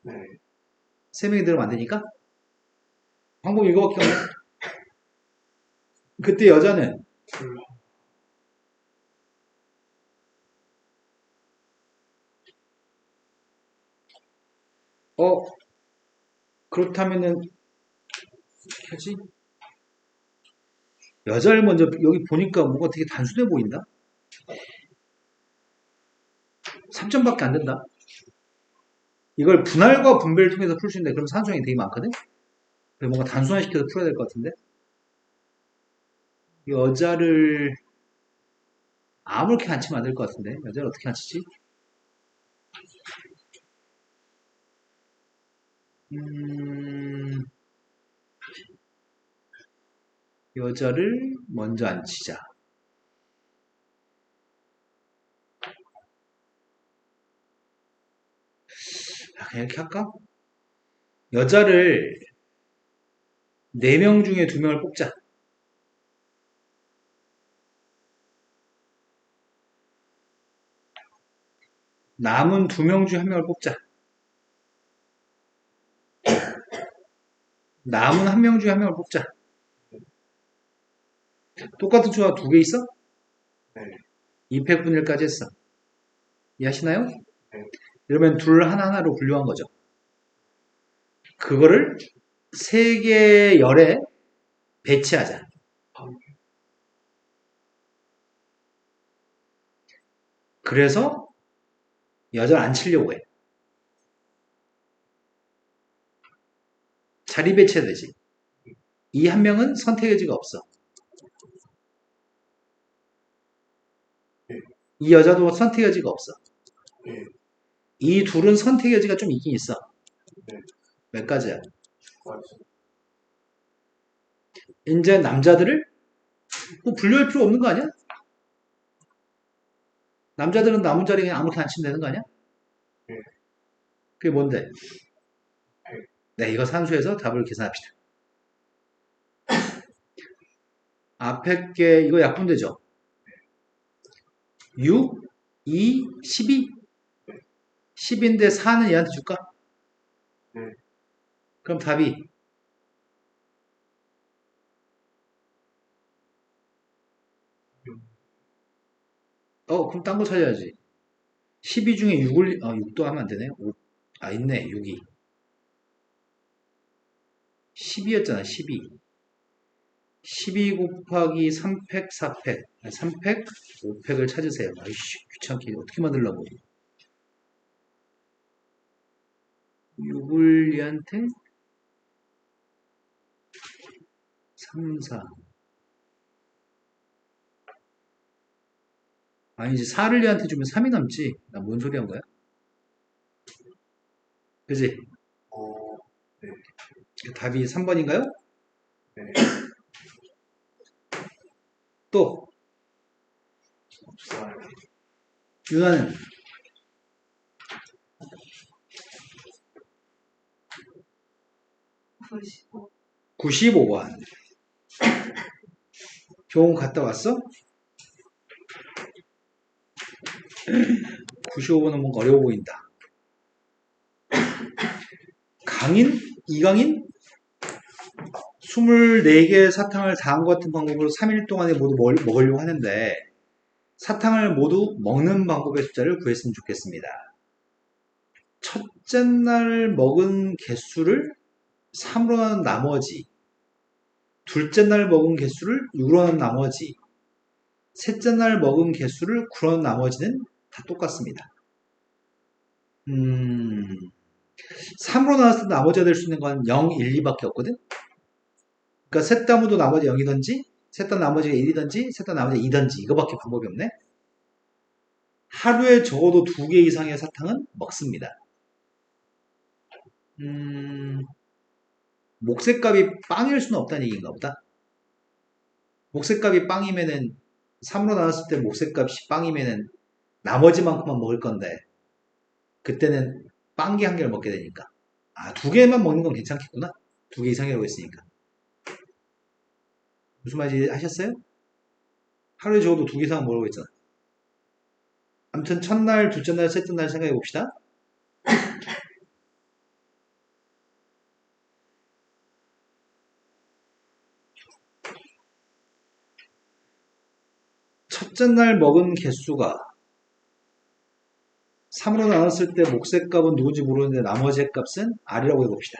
네. 3명이 들으면 안 되니까? 방법 이거밖에 없네. 그때 여자는 둘. 그렇다면은 어떻게 하지? 여자를 먼저 여기 보니까 뭔가 되게 단순해 보인다? 3점밖에 안 된다. 이걸 분할과 분배를 통해서 풀 수 있는데 그럼 산수형이 되게 많거든? 그래서 뭔가 단순화시켜서 풀어야 될 것 같은데? 여자를 아무렇게 앉히면 안 될 것 같은데? 여자를 어떻게 앉히지? 여자를 먼저 앉히자. 그냥 이렇게 할까? 여자를 4명 중에 2명을 뽑자. 남은 2명 중 1명을 뽑자. 남은 1명 중 1명을 뽑자. 똑같은 수가 2개 있어? 네. 2팩분일까지 했어. 이해하시나요? 네. 이러면 둘 하나하나로 분류한 거죠. 그거를 3개의 열에 배치하자. 그래서 여자를 안 치려고 해. 자리 배치해야 되지. 이 1명은 선택 여지가 없어. 이 여자도 선택 여지가 없어. 네. 이 둘은 선택 여지가 좀 있긴 있어. 네. 몇 가지야? 맞아요. 이제 남자들을 뭐 분류할 필요 없는 거 아니야? 남자들은 남은 자리 그냥 아무렇게 앉히면 되는 거 아니야? 네. 그게 뭔데? 네, 이거 산수해서 답을 계산합시다. 앞에 게 이거 약분되죠? 6, 2, 12. 10인데 4는 얘한테 줄까? 네. 그럼 답이 그럼 딴 거 찾아야지. 12 중에 6도 하면 안 되네. 있네. 6이. 12였잖아. 12. 12 곱하기 3팩, 4팩. 3팩, 5팩을 찾으세요. 아이씨, 귀찮게. 어떻게 만들려고. 6을 얘한테 3, 4. 아니지, 4를 얘한테 주면 3이 남지. 나 뭔 소리 한 거야? 그지? 네. 답이 3번인가요? 네. 또, 없어요. 유나는 95번. 교원 갔다 왔어? 95번은 뭔가 어려워 보인다. 강인? 이강인? 24개의 사탕을 다음과 같은 방법으로 3일 동안에 모두 먹으려고 하는데 사탕을 모두 먹는 방법의 숫자를 구했으면 좋겠습니다. 첫째 날 먹은 개수를 3으로 나눈 나머지, 둘째 날 먹은 개수를 6으로 나눈 나머지, 셋째 날 먹은 개수를 9로 나눈 나머지는 다 똑같습니다. 3으로 나눴을 때 나머지가 될 수 있는 건 0, 1, 2밖에 없거든? 그러니까 셋 다 모두 나머지 0이든지, 셋 다 나머지가 1이든지, 셋 다 나머지가 2든지, 이거밖에 방법이 없네? 하루에 적어도 2개 이상의 사탕은 먹습니다. 목쇠값이 빵일 수는 없다는 얘기인가 보다. 목쇠값이 빵이면은 3으로 나눴을 때 목쇠값이 빵이면은 나머지만큼만 먹을 건데 그때는 빵기 한 개를 먹게 되니까 2개만 먹는 건 괜찮겠구나. 2개 이상이라고 했으니까. 무슨 말인지 하셨어요? 하루에 적어도 2개 이상 먹으라고 했잖아. 아무튼 첫날, 둘째 날, 셋째 날 생각해 봅시다. 첫째 날 먹은 개수가 3으로 나눴을 때 목쇠값은 누군지 모르는데 나머지 값은 R이라고 해봅시다.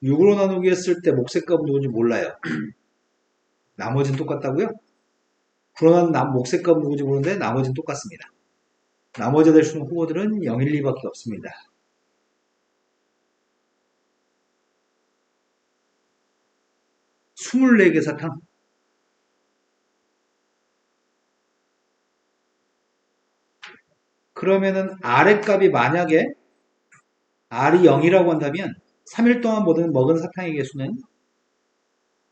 6으로 나누기 했을 때 목쇠값은 누군지 몰라요. 나머지는 똑같다고요? 9로 나눈 목쇠값은 누군지 모르는데 나머지는 똑같습니다. 나머지가 될 수 있는 후보들은 0, 1, 2밖에 없습니다. 스물네 개 사탕. 그러면은 R의 값이 만약에 R이 0이라고 한다면 3일 동안 먹은 사탕의 개수는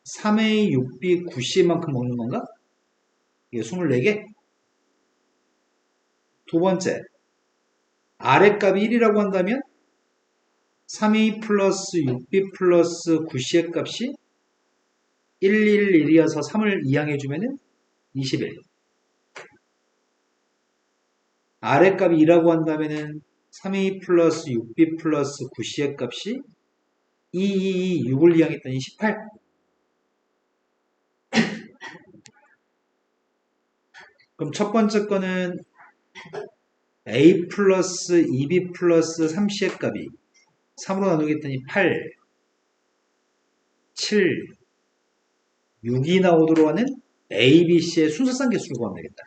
3A, 6B, 9C만큼 먹는 건가? 이게 24개? 두 번째, R의 값이 1이라고 한다면 3A 플러스 6B 플러스 9C의 값이 1, 1, 1이어서 3을 이항해주면 21. R의 값이 2라고 한다면은 3A 플러스 6B 플러스 9C의 값이 6을 이항했더니 18. 그럼 첫 번째 거는 A 플러스 2B 플러스 3C의 값이 3으로 나누겠더니 8, 7, 6이 나오도록 하는 A, B, C의 순서상 개수를 구하면 되겠다.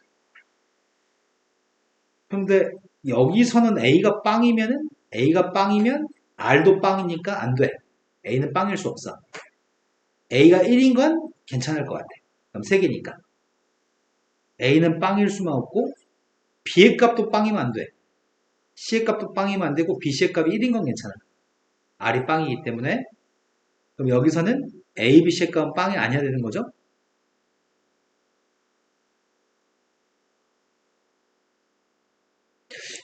근데 여기서는 A가 빵이면 R도 빵이니까 안 돼. A는 빵일 수 없어. A가 1인 건 괜찮을 것 같아. 그럼 3개니까. A는 빵일 수만 없고 B의 값도 빵이면 안 돼. C의 값도 빵이면 안 되고 B, C의 값이 1인 건 괜찮아. R이 빵이기 때문에 그럼 여기서는 A, B, C의 값은 빵이 아니어야 되는 거죠?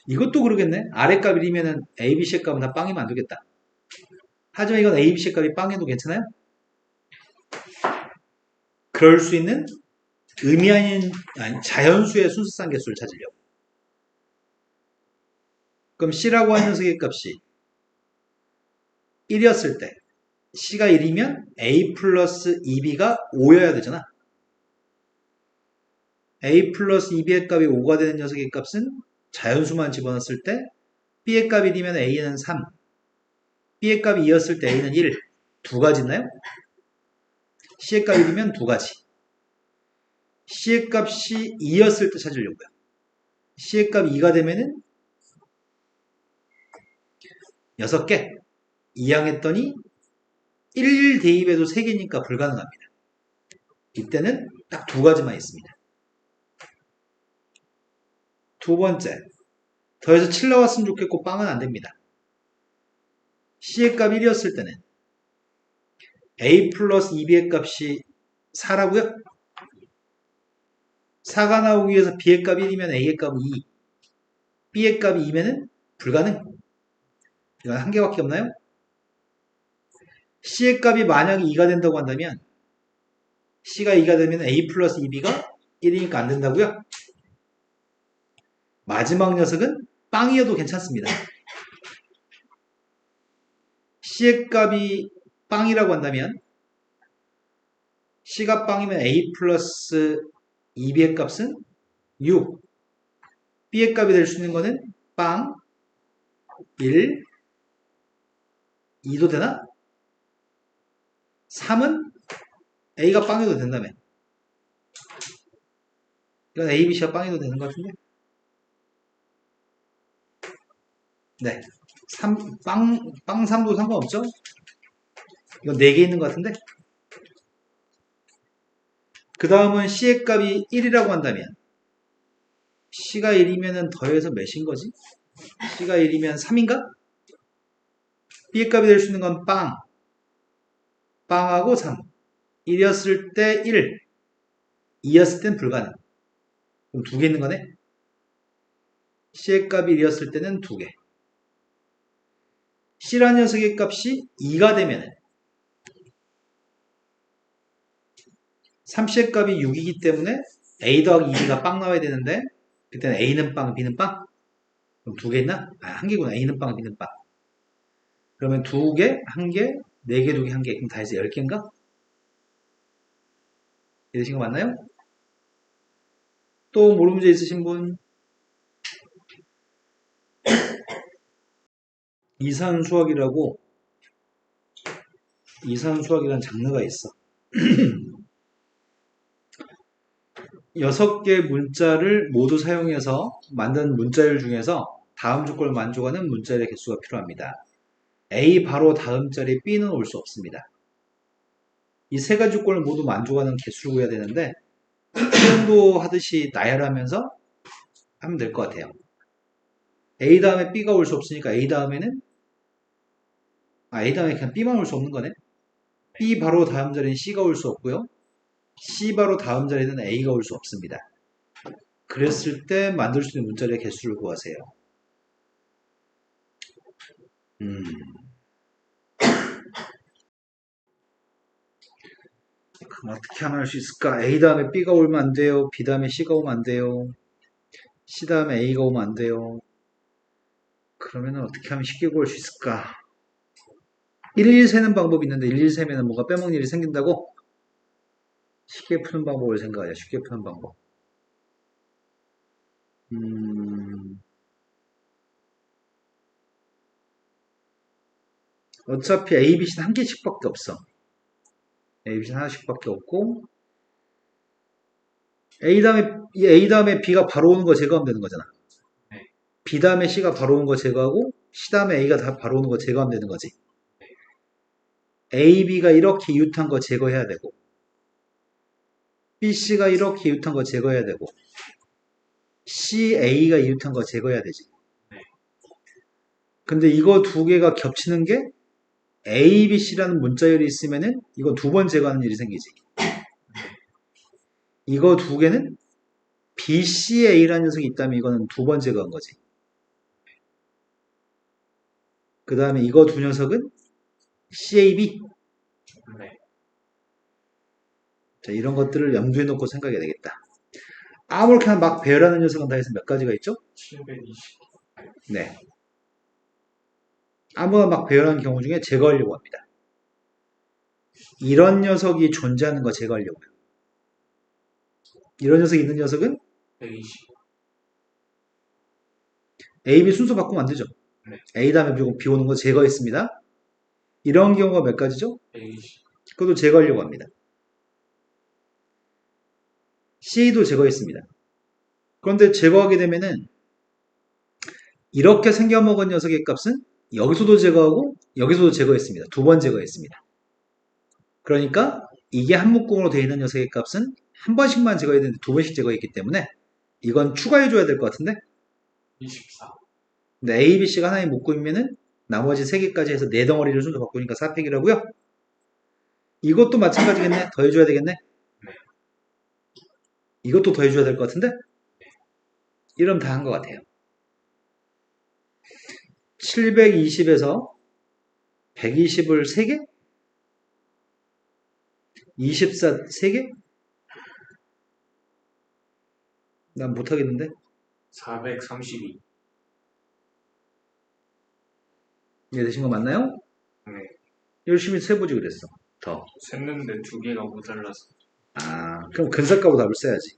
이것도 그러겠네. R의 값 1이면 A, B, C의 값은 다 빵이면 안 되겠다. 하지만 이건 A, B, C의 값이 빵해도 괜찮아요? 그럴 수 있는 의미 아닌 자연수의 순서상 개수를 찾으려고. 그럼 C라고 하는 녀석의 값이 1이었을 때 C가 1이면 A 플러스 2B가 5여야 되잖아. A 플러스 2B의 값이 5가 되는 녀석의 값은 자연수만 집어넣었을 때 B의 값이 1이면 A는 3, B의 값이 2였을 때 A는 1. 두 가지 있나요? C의 값이 1이면 두 가지. C의 값이 2였을 때 찾으려고요. C의 값이 2가 되면은 6개. 이항했더니 1 대입해도 3개니까 불가능합니다. 이때는 딱 두 가지만 있습니다. 두 번째, 더해서 7 나왔으면 좋겠고 빵은 안 됩니다. C의 값 1이었을 때는 A 플러스 2B의 값이 4라고요? 4가 나오기 위해서 B의 값 1이면 A의 값은 2, B의 값이 2면은 불가능. 이건 한 개밖에 없나요? C의 값이 만약에 2가 된다고 한다면 C가 2가 되면 A 플러스 2B가 1이니까 안 된다고요? 마지막 녀석은 빵이어도 괜찮습니다. C의 값이 빵이라고 한다면 C가 빵이면 A 플러스 2B의 값은 6, B의 값이 될 수 있는 거는 빵, 1, 2도 되나? 3은 A가 빵이도 된다며. 이건 A, B, C가 빵이도 되는 것 같은데? 네. 빵 3도 상관없죠? 이건 4개 있는 것 같은데? 그 다음은 C의 값이 1이라고 한다면 C가 1이면 더해서 몇인 거지? C가 1이면 3인가? B의 값이 될 수 있는 건 빵하고 3. 1이었을 때 1, 2였을 땐 불가능. 그럼 2개 있는 거네? C의 값이 1이었을 때는 2개. C라는 녀석의 값이 2가 되면 3C의 값이 6이기 때문에 A 더하기 2B가 빵 나와야 되는데 그때는 A는 빵, B는 빵? 그럼 2개 있나? 한 개구나. A는 빵, B는 빵. 그러면 2개, 1개, 4개, 2개, 1개. 그럼 다 해서 10개인가? 이러신 거 맞나요? 또 모르는 문제 있으신 분? 이산수학이라는 장르가 있어. 6개 문자를 모두 사용해서 만든 문자열 중에서 다음 조건을 만족하는 문자열의 개수가 필요합니다. A 바로 다음 자리에 B는 올 수 없습니다. 이 세 가지 조건을 모두 만족하는 개수를 구해야 되는데 수능도 하듯이 나열하면서 하면 될 것 같아요. A 다음에 B가 올 수 없으니까 A 다음에 그냥 B만 올 수 없는 거네. B 바로 다음 자리는 C가 올 수 없고요. C 바로 다음 자리는 A가 올 수 없습니다. 그랬을 때 만들 수 있는 문자열의 개수를 구하세요. 그럼 어떻게 하면 할 수 있을까? A 다음에 B가 오면 안 돼요. B 다음에 C가 오면 안 돼요. C 다음에 A가 오면 안 돼요. 그러면은 어떻게 하면 쉽게 구할 수 있을까? 1, 세는 방법이 있는데 1, 세면은 뭔가 빼먹는 일이 생긴다고? 쉽게 푸는 방법을 생각하자. 쉽게 푸는 방법. 어차피 A, B, C는 한 개씩밖에 없어. A, B, C는 하나씩밖에 없고 A 다음에 B가 바로 오는 거 제거하면 되는 거잖아. 네. B 다음에 C가 바로 오는 거 제거하고 C 다음에 A가 다 바로 오는 거 제거하면 되는 거지. A, B가 이렇게 이웃한 거 제거해야 되고 B, C가 이렇게 이웃한 거 제거해야 되고 C, A가 이웃한 거 제거해야 되지. 근데 이거 두 개가 겹치는 게 A, B, C라는 문자열이 있으면은 이거 두 번 제거하는 일이 생기지. 이거 두 개는 B, C, A라는 녀석이 있다면 이거는 두 번 제거한 거지. 그 다음에 이거 두 녀석은 C, A, B. 네. 자, 이런 것들을 염두에 놓고 생각해야 되겠다. 아무렇게나 막 배열하는 녀석은 다 해서 몇 가지가 있죠? 720. 네. 아무나 막 배열하는 경우 중에 제거하려고 합니다. 이런 녀석이 존재하는 거 제거하려고요. 이런 녀석이 있는 녀석은 120. A, B 순서 바꾸면 안 되죠. 네. A 다음에 B 오는 거 제거했습니다. 이런 경우가 몇 가지죠? 120. 그것도 제거하려고 합니다. C도 제거했습니다. 그런데 제거하게 되면은 이렇게 생겨먹은 녀석의 값은 여기서도 제거하고 여기서도 제거했습니다. 두 번 제거했습니다. 그러니까 이게 한 묶음으로 되어 있는 녀석의 값은 한 번씩만 제거해야 되는데 두 번씩 제거했기 때문에 이건 추가해줘야 될 것 같은데 24. 근데 A, B, C가 하나의 묶음이면은 나머지 세 개까지 해서 네 덩어리를 순서 바꾸니까 4팩이라고요? 이것도 마찬가지겠네. 더해줘야 되겠네. 이것도 더해줘야 될 것 같은데 이러면 다 한 것 같아요. 720에서 120을 3개? 24 3개? 난 못하겠는데? 432. 이해되신 거 맞나요? 네. 열심히 세보지 그랬어. 더. 샜는데 두 개가 모자라서. 아, 그럼 근사값으로 답을 써야지.